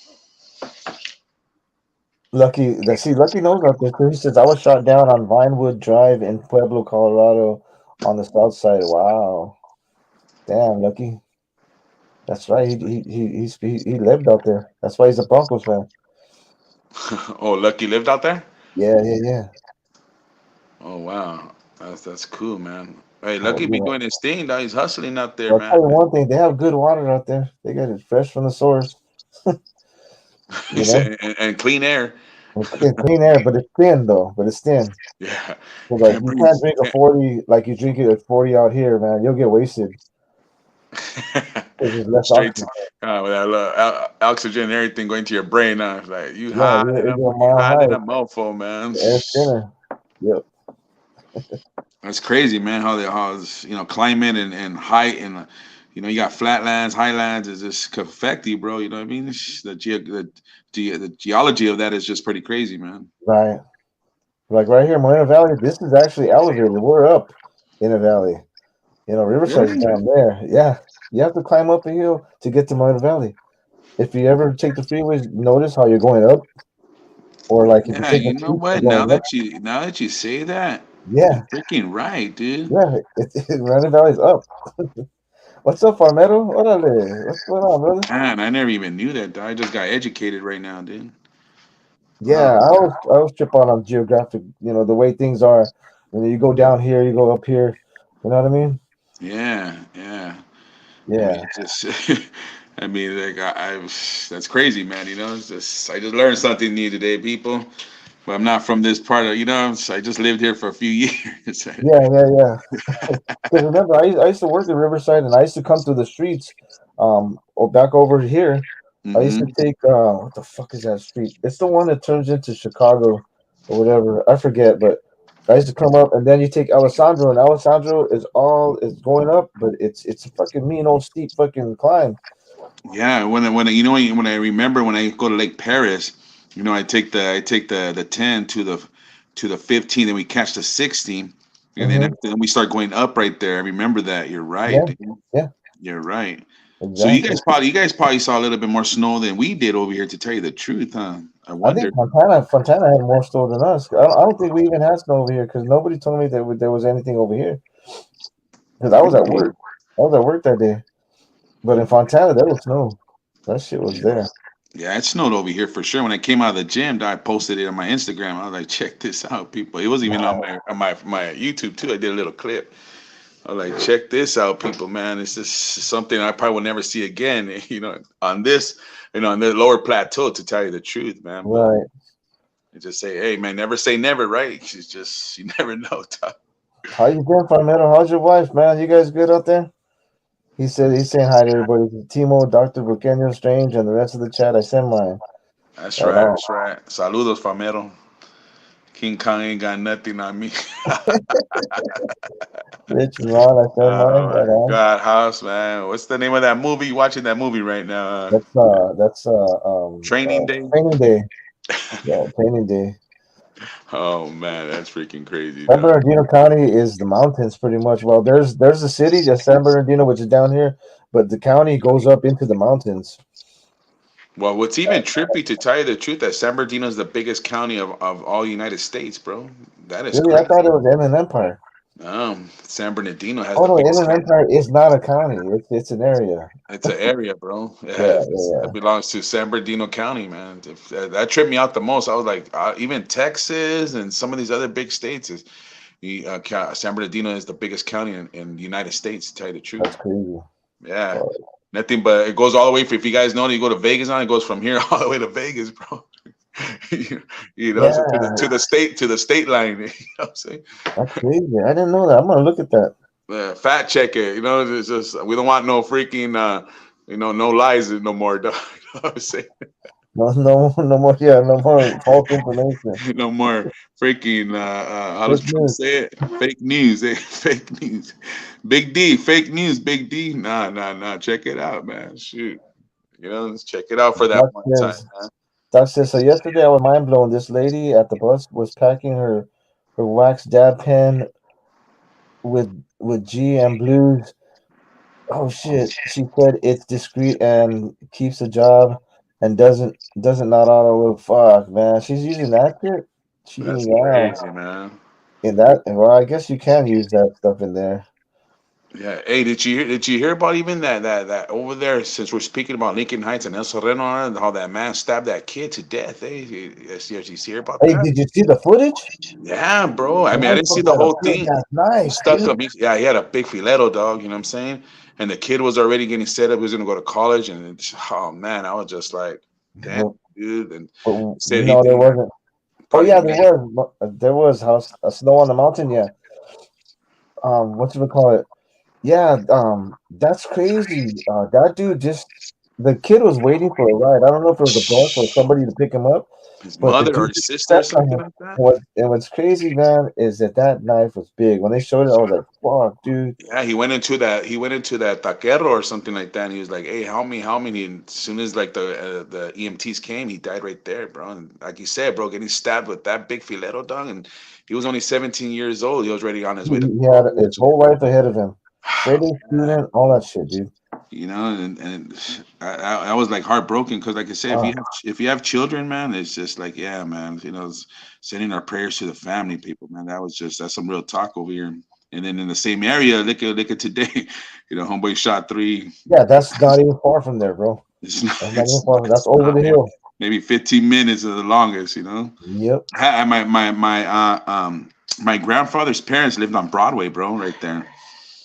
Lucky knows about this too. He says I was shot down on Vinewood Drive in Pueblo, Colorado, on the south side. Wow, damn, Lucky. That's right. He lived out there. That's why he's a Broncos fan.
Oh, Lucky lived out there?
Yeah.
Oh wow. That's cool, man. Hey,
Well,
Lucky be doing his thing, dog. He's hustling out there,
I'll
man.
tell you one thing: they have good water out there. They get it fresh from the source.
He
You know,
said, and clean air.
and clean air, but it's thin though. But it's thin.
Yeah.
So
You
like
can't
you
breathe.
can't drink a 40 like you drink it at 40 out here, man. You'll get wasted. There's just less
Straight to
oxygen.
with that oxygen and everything going to your brain. Huh? Like
Yeah, you go a
you
mile
hot in
high.
a mofo, man.
The air's thinner. Yep.
That's crazy, man. How you know climate and height and you know you got flatlands, highlands is just affect you, bro. You know what I mean? The geology of that is just pretty crazy, man.
Right. Like right here, Moreno Valley. This is actually elevated. We're up in a valley. You know, Riverside's
Really?
down there. Yeah. You have to climb up a hill to get to Moreno Valley. If you ever take the freeways, notice how you're going up, or like if you
Yeah,
take the
you know
streets, you're
what?
going up.
Now that you say that, you're
Yeah,
freaking right, dude.
yeah. Moreno Valley's up. What's up, Farmedo? Orale. What's going on, brother?
Man, I never even knew that. I just got educated right now, dude.
Yeah,
Wow.
I always trip on geographic. You know the way things are. You go down here, you go up here. You know what I mean?
Yeah. I mean,
Yeah.
just, I mean, like that's crazy, man. You know, I just learned something new today, people. But I'm not from this part of, you know, so I just lived here for a few years.
Yeah. Because remember, I used to work in Riverside, and I used to come through the streets, or back over here. I used to
Hmm.
take what the fuck is that street? It's the one that turns into Chicago or whatever. I forget, but I used to come up, and then you take Alessandro, and Alessandro is going up, but it's a fucking mean old steep fucking climb.
Yeah, when you know when I remember when I go to Lake Paris, you know, I take the 10 to the 15, then we catch the 16, and
Hmm.
then we start going up right there. I remember that. You're right,
Yeah,
dude.
yeah,
You're right. So
exactly.
you guys probably saw a little bit more snow than we did over here, to tell you the truth, huh? I
I think
wonder.
Fontana had more snow than us. I don't think we even had snow over here because nobody told me that there was anything over here. Because I was at
Really?
work. I was at work that day. But in Fontana, there was snow. That shit was there.
Yeah, it snowed over here for sure. When I came out of the gym, I posted it on my Instagram. I was like, check this out, people. It wasn't even on my YouTube too. I did a little clip. I was like, check this out, people, man. It's just something I probably will never see again, on this, on the lower plateau, to tell you the truth, man. But
Right.
just say, hey, man, never say never, right? It's just, you never know, Todd.
How you been, Farmero? How's your wife, man? You guys good out there? He said he's saying hi to everybody. Timo, Dr. Buchanan, Strange, and the rest of the chat. I sent mine.
That's
Right
right,
on.
that's right. Saludos, Famero. King Kong ain't got nothing on me.
Rich and Ron, I sent mine.
Oh
Right
my
on.
God, House, man. What's the name of that movie? You watching that movie right now? Training Day.
Training Day. Yeah, Training Day.
Oh man, that's freaking crazy,
San
though.
Bernardino County is the mountains pretty much. Well, there's a city, just San Bernardino, which is down here, but the county goes up into the mountains.
Well, what's even trippy, to tell you the truth, that San Bernardino is the biggest county of all United States, bro. That is
Really, I
crazy.
thought it was Inland Empire.
San Bernardino has
Oh
the
no,
biggest
Inland
county.
Empire is not a county. It's an area.
It's an area, bro.
Yeah,
It belongs to San Bernardino County, man. That tripped me out the most. I was like, even Texas and some of these other big states San Bernardino is the biggest county in the United States, to tell you the truth.
That's crazy.
Yeah, nothing but it goes all the way. If you guys know, you go to Vegas it goes from here all the way to Vegas, bro. So to the state line. You know what I'm saying?
That's crazy. I didn't know that. I'm gonna look at that.
Fact check it. It's just we don't want no freaking no lies no more. Dog. You know what I'm saying?
No more. Yeah, no more false information.
No more freaking how does Trump say it? Fake news, fake news. Big D, fake news, Big D. Nah. Check it out, man. Shoot. Let's check it out for that one time, man.
Doc says, so yesterday I was mind blown. This lady at the bus was packing her wax dab pen with GM blues. Oh shit. She said it's discreet and keeps a job and doesn't not auto. Fuck, man. She's using that shit?
That's crazy, man.
In that, well, I guess you can use that stuff in there.
Yeah. Hey, did you hear about even that over there? Since we're speaking about Lincoln Heights and El Sereno, and how that man stabbed that kid to death? Hey, did you hear about that?
Hey, did you see the footage?
Yeah, bro. I mean, I didn't see the whole thing.
That's nice.
Stuck him. He had a big filetto, dog. You know what I'm saying? And the kid was already getting set up. He was gonna go to college, and oh man, I was just like, damn, dude. And
said there wasn't. Oh yeah, there was house a snow on the mountain. Yeah. What should we call it? Yeah. That's crazy. That dude the kid was waiting for a ride. I don't know if it was a bus or somebody to pick him up.
His mother or his sister or something like that.
And what's crazy, man, is that knife was big. When they showed it, I was like, "Fuck, dude!"
Yeah, he went into that taquero or something like that, and he was like, "Hey, help me!" And as soon as like the EMTs came, he died right there, bro. And like you said, bro, getting stabbed with that big filetto, dog, and he was only 17 years old. He was already on his way to.
He had his whole life ahead of him. Straight student, all that shit, dude.
And I was like heartbroken because, like I said, if you have children, man, it's just like, yeah, man, sending our prayers to the family, people, man. That's some real talk over here. And then in the same area, look at today, homeboy shot 3.
Yeah, that's not even far from there, bro. That's not even far. That's over the hill.
Maybe 15 minutes is the longest,
Yep.
My grandfather's parents lived on Broadway, bro, right there.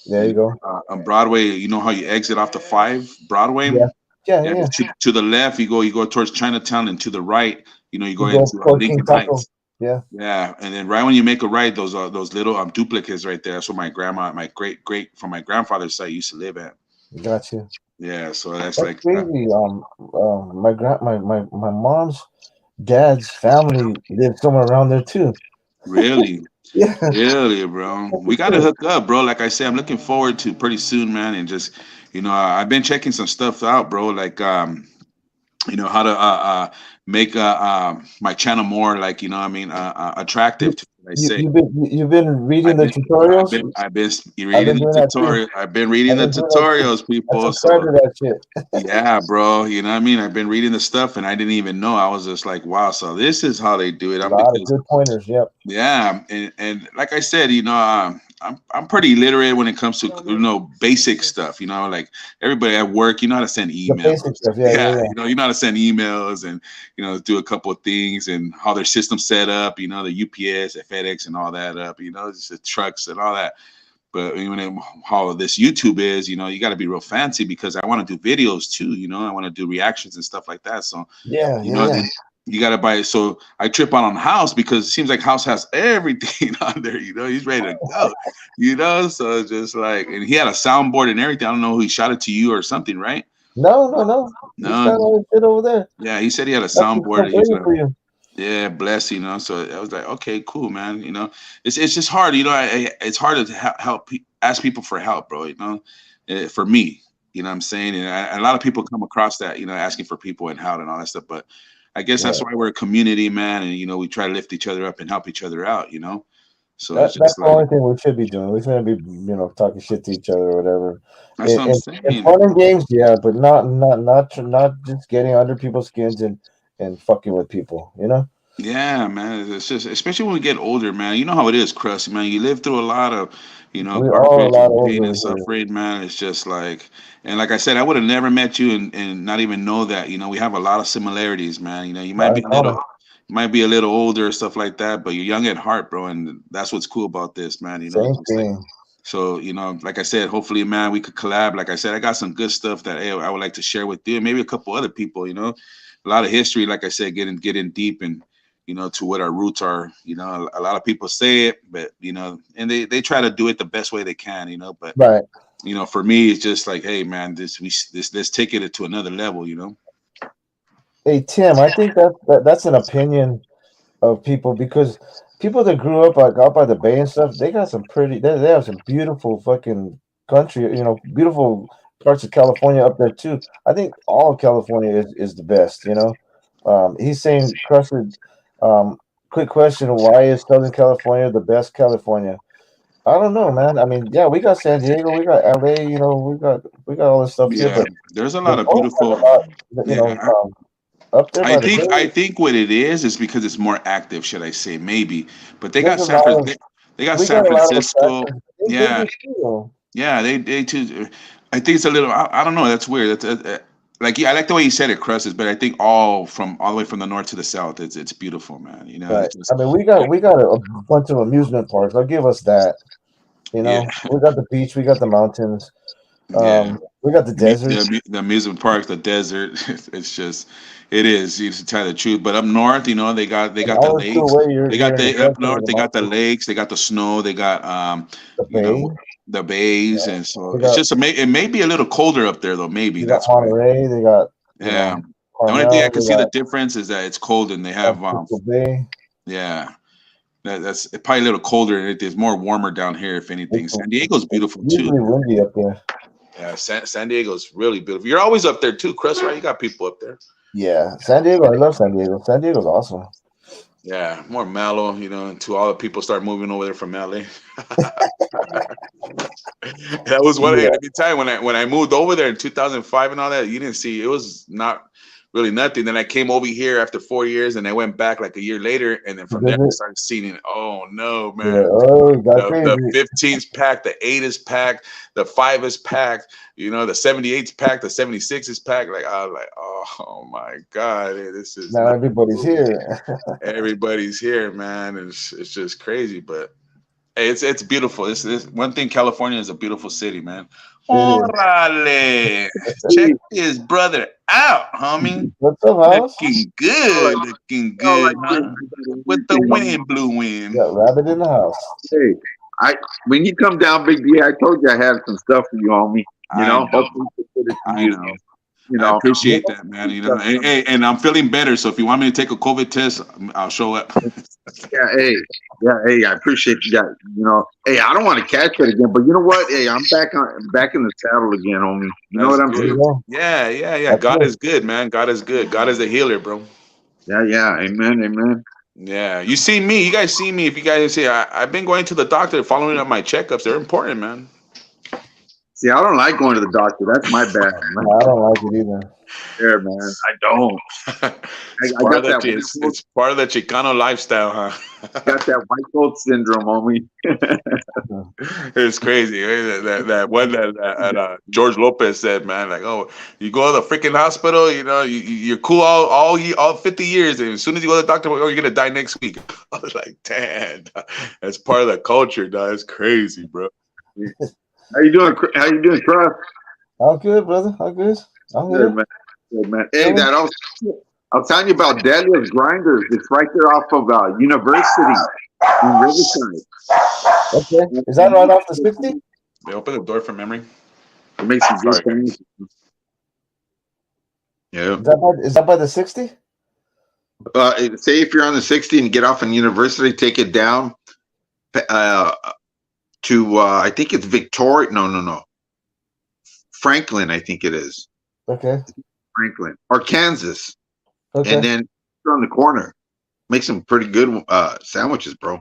There you go.
On Broadway, you know how you exit off the 5 Broadway?
Yeah.
To the left, you go towards Chinatown, and to the right, you go into Lincoln Heights.
Yeah.
And then right when you make a right, those little duplicates right there. That's where my great from my grandfather's side used to live at.
Gotcha.
Yeah, so that's like
crazy. My mom's dad's family lived somewhere around there too.
Really?
Yeah.
Really, bro. We gotta hook up, bro. Like I said, I'm looking forward to pretty soon, man. And just, I've been checking some stuff out, bro. Like, how to make my channel more, like, attractive.
You've been reading the tutorials.
I've been reading the tutorial. I've been reading the tutorials, people.
That shit.
Yeah, bro. You know what I mean? I've been reading the stuff, and I didn't even know. I was just like, wow. So this is how they do it.
A lot of good pointers. Yep.
Yeah, and like I said, I'm pretty literate when it comes to basic stuff. Like everybody at work, you know how to send emails.
The basic stuff, yeah.
You know how to send emails and do a couple of things and how their system set up. The UPS, the FedEx, and all that up. Just the trucks and all that. But how this YouTube is, you got to be real fancy because I want to do videos too. I want to do reactions and stuff like that. So
yeah.
You got to buy it. So I trip on House because it seems like House has everything on there. He's ready to go. So just like, and he had a soundboard and everything. I don't know who he shot it to you or something, right?
No. He's got all the shit over there.
Yeah, he said he had a soundboard. Yeah, bless. So I was like, okay, cool, man. It's just hard. It's hard to help ask people for help, bro. For me, what I'm saying, and a lot of people come across that, asking for people and help and all that stuff, but. I guess that's why we're a community, man, and we try to lift each other up and help each other out, So
that's the only thing we should be doing. We shouldn't be, talking shit to each other or whatever.
That's what I'm saying.
In fun and games, yeah, but not just getting under people's skins and fucking with people,
Yeah, man. It's just, especially when we get older, man. You know how it is, Krusty, man. You live through a lot of, pain and suffering, man. It's just like, and like I said, I would have never met you and not even know that, we have a lot of similarities, man. You might be a little older, stuff like that, but you're young at heart, bro. And that's what's cool about this, man.
Same thing.
So, like I said, hopefully, man, we could collab. Like I said, I got some good stuff that I would like to share with you and maybe a couple other people, a lot of history, like I said, getting deep and, to what our roots are. A lot of people say it, but, and they try to do it the best way they can, but,
right.
For me, it's just like, hey, man, let's take it to another level,
Hey, Tim, I think that's an opinion of people because people that grew up like out by the bay and stuff, they got they have some beautiful fucking country, beautiful parts of California up there too. I think all of California is the best, He's saying, Crusted, quick question, why is Southern California the best California? I don't know, man. I mean, yeah, we got San Diego, we got LA, we got all this stuff here, but
there's a lot of beautiful
up there.
I think what it is because it's more active, should I say? Maybe, but they got San Francisco. Yeah, they too. I think it's a little. I don't know. That's weird. That's I like the way you said it, Crusted, but I think all the way from the north to the south, it's beautiful, man.
Right. I mean, we got a bunch of amusement parks. I'll give us that. We got the beach, we got the mountains, we got the desert,
the amusement parks, the desert. It's just, it is. You to tell the truth, but up north, they got the lakes. Up north, they got the lakes, they got the snow, they got the bays, and so it's just it may be a little colder up there though. Maybe that's
Monterey. They got
the only thing I can see the difference is that it's cold and they have that's probably a little colder. It's more warmer down here, if anything. San Diego's beautiful too.
Usually windy up there.
Yeah, San Diego's really beautiful. You're always up there too, Chris, right? You got people up there.
Yeah, San Diego. I love San Diego. San Diego's awesome.
Yeah, more mellow, until all the people start moving over there from LA. That was one thing. Let me tell you, when I moved over there in 2005 and all that, you didn't see, it was not really nothing. Then I came over here after 4 years, and I went back like a year later, and then from there I started seeing it. Oh no, man!
Yeah,
the 15's packed, the 8 is packed, the 5 is packed. The 78's packed, the 76 is packed. Like I was like, oh my god, this is
now everybody's here.
Everybody's here, man. It's just crazy, but hey, it's beautiful. It's one thing. California is a beautiful city, man. Orale. Check his brother out, homie.
What's up, House?
Looking good, huh? With the wind, blue wind.
Got Rabbit in the house.
Hey, when you come down, Big D, I told you I have some stuff for you, homie.
I appreciate that, man. And I'm feeling better. So if you want me to take a COVID test, I'll show up.
Hey, I appreciate you guys. Hey, I don't want to catch it again, but you know what? Hey, I'm back in the saddle again, homie. You know what I'm saying?
Yeah. God is good, man. God is good. God is a healer, bro.
Yeah. Amen.
Yeah, you see me. You guys see me. If you guys see, I've been going to the doctor, following up my checkups. They're important, man.
See, I don't like going to the doctor. That's my bad.
I don't like it either.
there, man. I don't.
It's
I got that.
it's part of the Chicano lifestyle, huh?
Got that white coat syndrome, homie.
It's crazy. Eh? That one that George Lopez said, man, like, oh, you go to the freaking hospital, you know, you're cool all 50 years, and as soon as you go to the doctor, oh, you're gonna die next week. I was like, damn, that's part of the culture, dog. It's crazy, bro.
How you doing? How you doing, Trust?
I'm good, brother. I'm good. I'm
Good,
good.
man. Good, man. Hey, I was telling you about Delia's Grinders. It's right there off of University in Riverside.
Okay. Is that right off the 60?
They open the door from memory.
It makes some good
Sorry,
things. Yeah.
Is that by the 60?
Say if you're on the 60 and get off on University, take it down to I think it's Victoria. No. Franklin, I think it is.
Okay.
Franklin or Kansas.
Okay.
And then on the corner. Make some pretty good sandwiches, bro.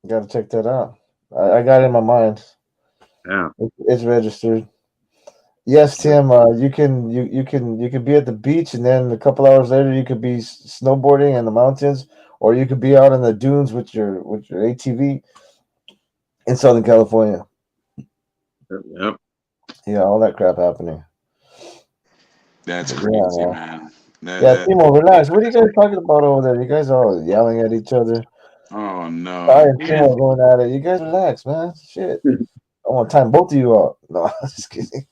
Gotta check that out. I got it in my mind.
Yeah.
It's registered. Yes, Tim. You can be at the beach, and then a couple hours later you could be snowboarding in the mountains, or you could be out in the dunes with your ATV in Southern California.
Yep.
Yeah, all that crap happening.
That's crazy, man.
Timo, relax. What are you guys talking about over there? You guys all yelling at each other.
Oh no.
I and Timo going at it. You guys relax, man. Shit. I want to time both of you out. No, I'm just kidding.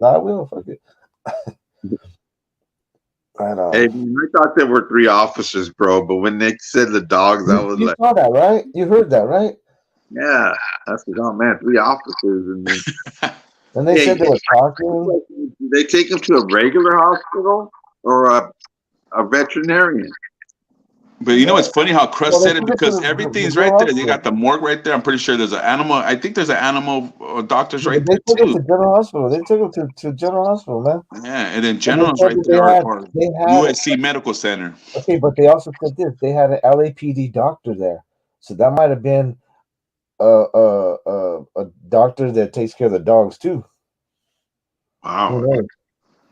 No, I will. Fuck it.
Hey, man, I thought there were 3 officers, bro. But when Nick said the dogs, I was
you
like,
saw that, right? You heard that, right?
yeah. That's like, oh man, 3 officers, and then
And they said they were talking.
Did they take him to a regular hospital or a veterinarian?
But you know, it's funny how Crust said it because everything's right there. They got the morgue right there. I'm pretty sure there's an animal. I think there's an animal doctor's right there
They took him
too.
to General Hospital. They took him to General Hospital, man.
Yeah, and then General's right there, or USC Medical Center.
Okay, but they also said this. They had an LAPD doctor there, so that might have been a doctor that takes care of the dogs too.
Wow.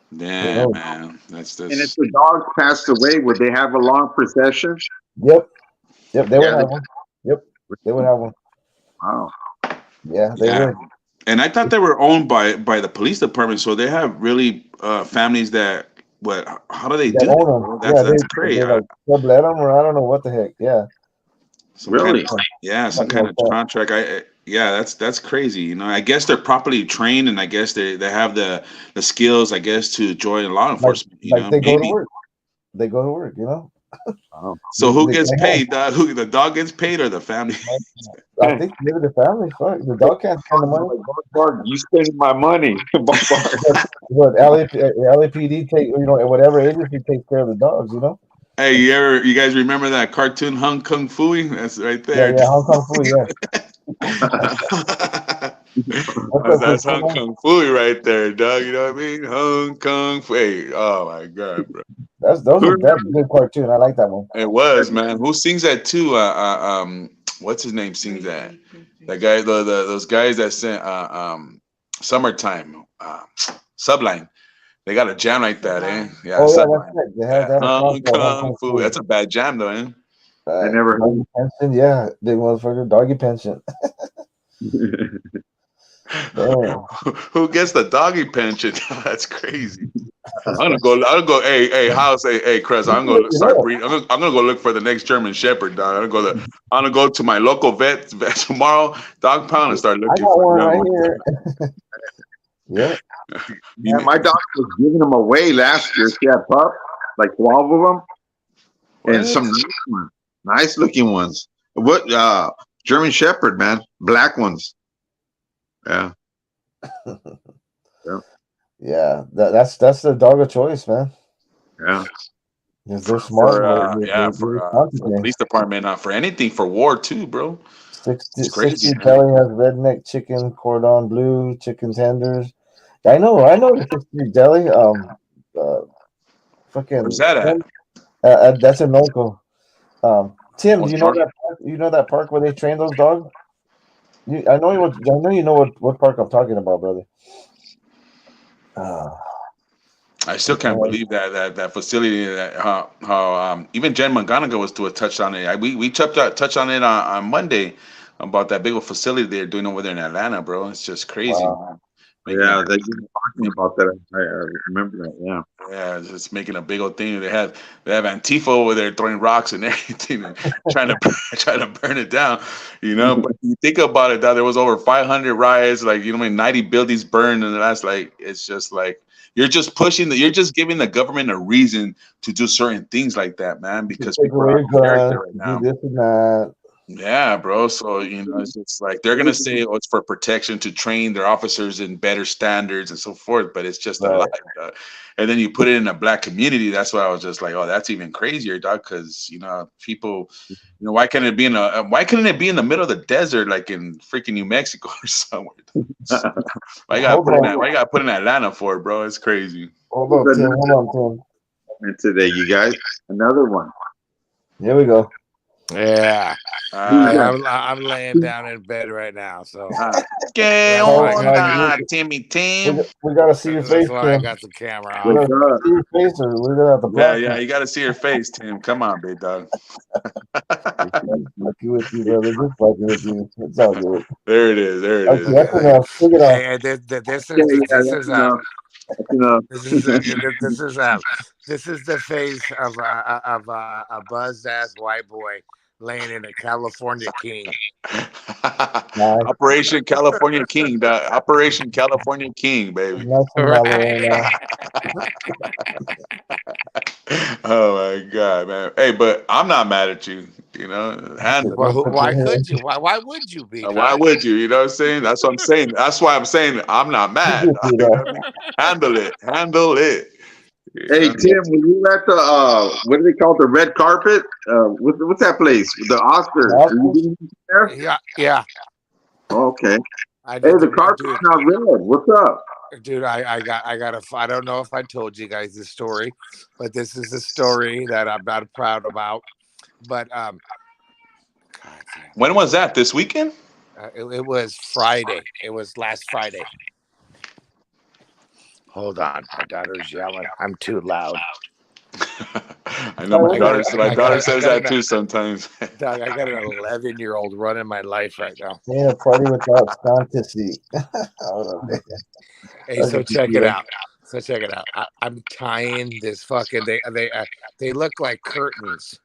Yeah, man. That's
And if the dogs passed away, would they have a long procession?
Yep. They would have one. Yep, they would have one.
Wow.
Yeah, they would.
And I thought they were owned by the police department, so they have really families that. How do they do that? That's crazy.
They like sublet them, or I don't know what the heck. Yeah.
Really?
Some kind of contract. That's crazy. You know, I guess they're properly trained, and I guess they have the skills, I guess, to join law enforcement.
They go to work. They go to work. You know.
So who gets paid? Who the dog gets paid, or the family?
I think maybe the family. Fuck, the dog can't spend the money.
You spending my money.
But LAPD take whatever agency takes care of the dogs. You know.
Hey, you guys remember that cartoon Hong Kong Phooey? That's right there.
Yeah, Hong Kong Phooey,
That's Hong Kong Phooey right there, dog. You know what I mean? Hong Kong Phooey. Oh my god, bro.
That's a good cartoon. I like that one.
It was, man. Who sings that too? What's his name sings that? That guy, those guys that sing Summertime, Subline. They got a jam like that, eh? Yeah,
that's it. They have
Hong Kong Phooey. That's a bad jam though, eh?
I never heard.
Pension, yeah, big motherfucker, doggy pension.
Who gets the doggy pension? That's crazy. I'm gonna go. Hey, house. Hey, Chris. I'm gonna start breeding. I'm gonna go look for the next German Shepherd, dog. I'm gonna go to my local vet tomorrow, dog pound, and start looking for
one right here. Yeah.
Yeah, my doctor was giving them away last year. She had pup, like 12 of them, and some nice looking ones. What German Shepherd, man, black ones. Yeah.
Yeah, that's the dog of choice, man.
Yeah.
Because they're smart.
For police department, not for anything, for war too, bro.
60 Belly has redneck chicken, cordon bleu, chicken tenders. I know the 60 Deli. Fucking.
Where's that at?
That's in Norco. Tim, do you know that park? You know that park where they train those dogs? I know you know what park I'm talking about, brother.
I still can't believe that facility that how even Jen McGonigal was to a touch on it. We touched on it on Monday about that big old facility they're doing over there in Atlanta, bro. It's just crazy.
Wow.
Yeah, they were talking about that. I remember that. Yeah.
Yeah, it's just making a big old thing. They have Antifa over there throwing rocks and everything, and trying to burn it down. But you think about it, that there was over 500 riots, like 90 buildings burned, and that's like it's just like you're just you're just giving the government a reason to do certain things like that, man, because people are out of character right now.
This and that.
Yeah, bro. So, it's just like they're gonna say, oh, it's for protection to train their officers in better standards and so forth, but it's just a lie. And then you put it in a black community. That's why I was just like, oh, that's even crazier, dog. Because people, why couldn't it be in the middle of the desert, like in freaking New Mexico or somewhere? Why got put in Atlanta for it, bro? It's crazy.
Hold on, Tim.
Today, you guys, another one.
Here we go.
Yeah, I'm laying down in bed right now. So,
Timmy Tim?
We gotta see your face.
That's why I got the camera on.
We gotta see your face, or we're gonna have to.
Yeah, you gotta see your face, Tim. Come on, big dog.
Lucky with you, brother. Just fucking with you. It's all good.
There it is.
Okay, that's enough. Pick it up.
This is the face of a buzzed ass white boy laying in a California King.
Operation California King, Operation California King, baby. Oh my God, man! Hey, but I'm not mad at you.
Why could you? Why would you be?
Why would you? You know what I'm saying? That's what I'm saying. That's why I'm saying I'm not mad. Handle it.
Hey Tim, when you at the what do they call it, the red carpet? What's that place? The Oscars?
Yeah.
Okay. Hey, the carpet's not red. What's up?
Dude, I don't know if I told you guys this story, but this is a story that I'm not proud about. But
when was that? This weekend?
It was Friday. It was last Friday. Hold on, my daughter's yelling. I'm too loud.
I know my daughter says that too sometimes.
Dog, I got an 11-year-old running my life right now.
Man, a party without fantasy.
Hey, so check it out. I'm tying this fucking. They look like curtains,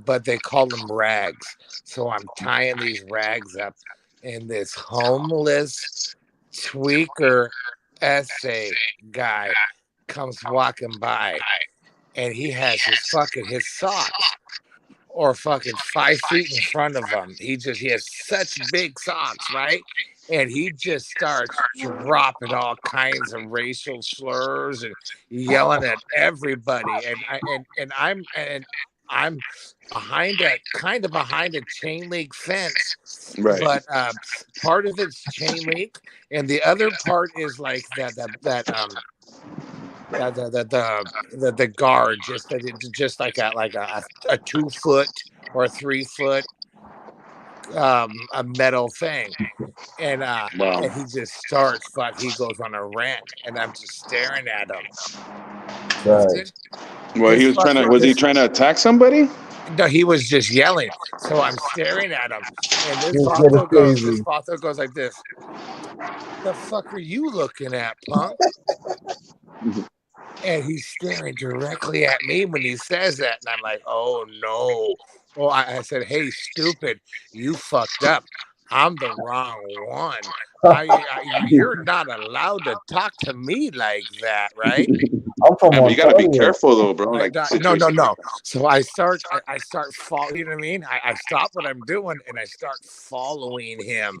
but they call them rags. So I'm tying these rags up, and this homeless tweaker essay guy comes walking by, and he has his socks or fucking 5 feet in front of him. He has such big socks, right? And he just starts dropping all kinds of racial slurs and yelling at everybody. And I'm behind a chain link fence,
right?
But part of it's chain link, and the other part is like the guard, just like a 2 foot or 3 foot a metal thing, and and he just starts, he goes on a rant, and I'm just staring at him.
Right.
Well, was he trying to attack somebody?
No, he was just yelling. So I'm staring at him, and this father goes like this. The fuck are you looking at, punk? And he's staring directly at me when he says that, and I'm like, oh no. Well, I said, hey, stupid, you fucked up. I'm the wrong one. You're not allowed to talk to me like that, right?
You gotta be careful though, bro. Like,
no. So I start following. You know what I mean? I stop what I'm doing and I start following him.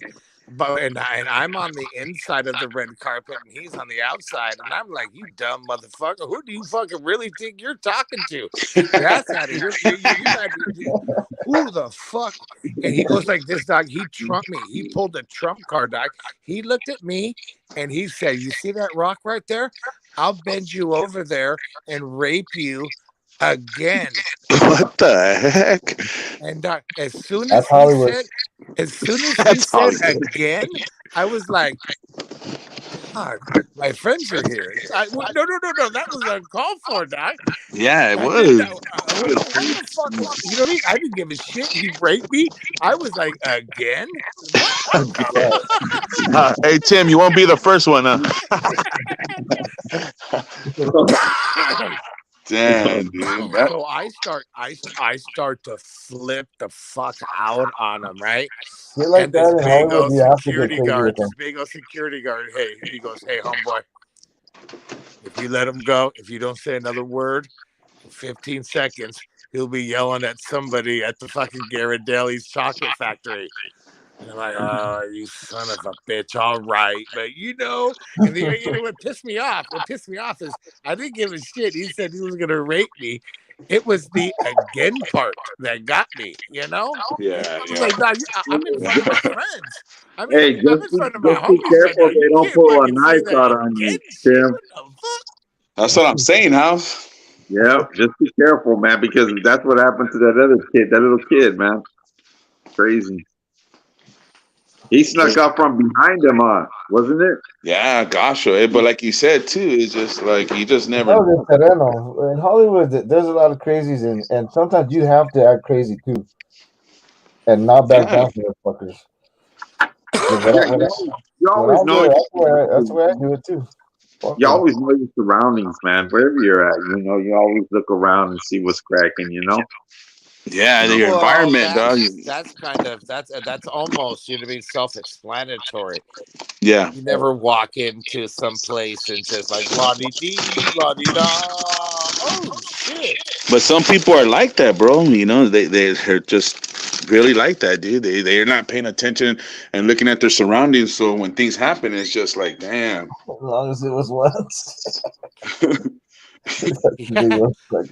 But and I'm on the inside of the red carpet and he's on the outside, and I'm like, you dumb motherfucker, who do you fucking really think you're talking to? That's out of here. Who the fuck? And he goes like this, dog. He trumped me. He pulled a trump card, dog. He looked at me and he said, you see that rock right there? I'll bend you over there and rape you again.
What the heck?
And as soon as he said again, I was like, God, my friends are here. No. That was uncalled for, Doc.
Yeah, it
I did
was.
that. What the fuck? You know what I mean? I didn't give a shit. He raped me. I was like, again? What the
Hey Tim, you won't be the first one, huh? Damn, dude.
So I start to flip the fuck out on him, right?
Shit like
And this
that in
big
Hollywood,
old
you have to get
security
crazy
guard,
with them.
hey, he goes, hey, homeboy, if you let him go, if you don't say another word, in 15 seconds, he'll be yelling at somebody at the fucking Ghirardelli's chocolate factory. And I'm like, oh, you son of a bitch. All right. But and what pissed me off? What pissed me off is I didn't give a shit. He said he was gonna rape me. It was the again part that got me,
Yeah,
I was
yeah.
like, dog, I'm in front of my friends.
Hey,
I'm in front of my
just be
homies right now.
careful they
You
don't
can't
pull a
fucking say
knife
that
out on
again
you,
shit.
Tim.
What the fuck?
That's what I'm saying, House.
Yeah, just be careful, man, because that's what happened to that other kid, that little kid, man. Crazy. He snuck up from behind him, wasn't it?
Yeah, gosh, but like you said too, it's just like you just never
No,
know.
Terreno. In Hollywood, there's a lot of crazies, and sometimes you have to act crazy too, and not back
Yeah,
down for those fuckers.
Yeah, you
When
always
I'm
know.
there, that's the way I do it too. Fuck
You
'em.
always know your surroundings, man. Wherever you're at, you always look around and see what's cracking.
yeah,
You know?
your
Well,
environment, dog.
that's almost self-explanatory.
Yeah,
You never walk into some place and just like la di dee, la di da. Oh shit!
but some people are like that, bro. They're just really like that, dude. They're not paying attention and looking at their surroundings. So when things happen, it's just like, damn.
As long as it was once.
Yeah.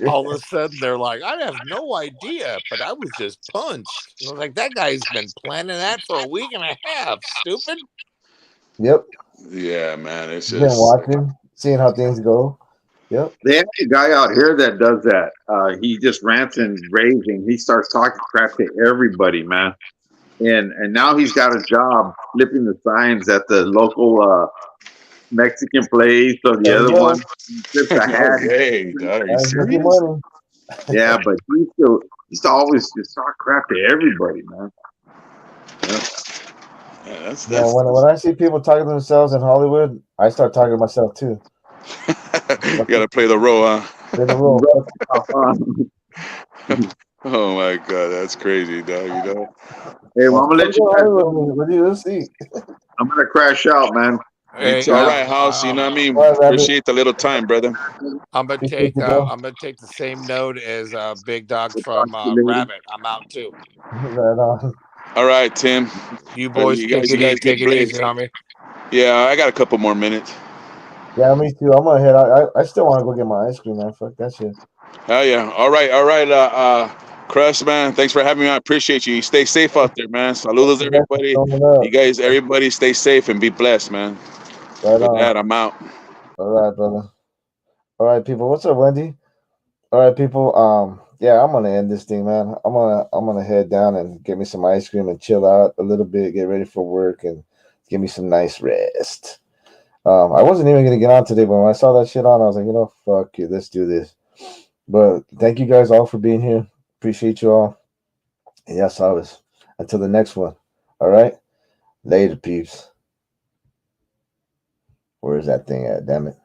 All of a sudden, they're like, I have no idea, but I was just punched. And I was like, that guy's been planning that for a week and a half. Stupid.
Yep.
Yeah, man. It's
Been
just
watching, seeing how things go. Yep.
They have a guy out here that does that. He just rants and raves, and he starts talking crap to everybody, man. And now he's got a job flipping the signs at the local Mexican place or the other one. He flips a
no
hat.
way, dog. Are you
Making
serious?
money.
Yeah, but he used to always just talk crap to everybody, man. Yeah.
Yeah, that's
Yeah, when I see people talking to themselves in Hollywood, I start talking to myself too.
you gotta play the role, huh?
Play the role.
Oh my god, that's crazy, dog.
Hey, well, I'm gonna let you guys go.
What do you see?
I'm gonna crash out, man.
It's all right, House. You know what I mean?
All right, Rabbit.
Appreciate the little time, brother.
I'm gonna
Appreciate
take
you, bro.
the same note as Big Dog from
Talk to you later.
Rabbit. I'm out too.
Right on.
All right, Tim.
You boys
You
take
guys
it easy.
get
Take it
blazed.
easy, homie.
Yeah, I got a couple more minutes.
Yeah, me too. I'm gonna head out. I still want to go get my ice cream, man. Fuck that shit.
Hell yeah. All right. Crush, man. Thanks for having me. I appreciate you. Stay safe out there, man. Saludos, everybody. You guys, everybody, stay safe and be blessed, man.
Right
With
on.
that, I'm out.
All right, brother. All right, people. What's up, Wendy? All right, people. Yeah, I'm gonna end this thing, man. I'm gonna head down and get me some ice cream and chill out a little bit, get ready for work, and give me some nice rest. I wasn't even gonna get on today, but when I saw that shit on, I was like, fuck you, let's do this. But thank you guys all for being here. Appreciate you all. And yeah, sabes. Until the next one. All right. Later, peeps. Where is that thing at? Damn it.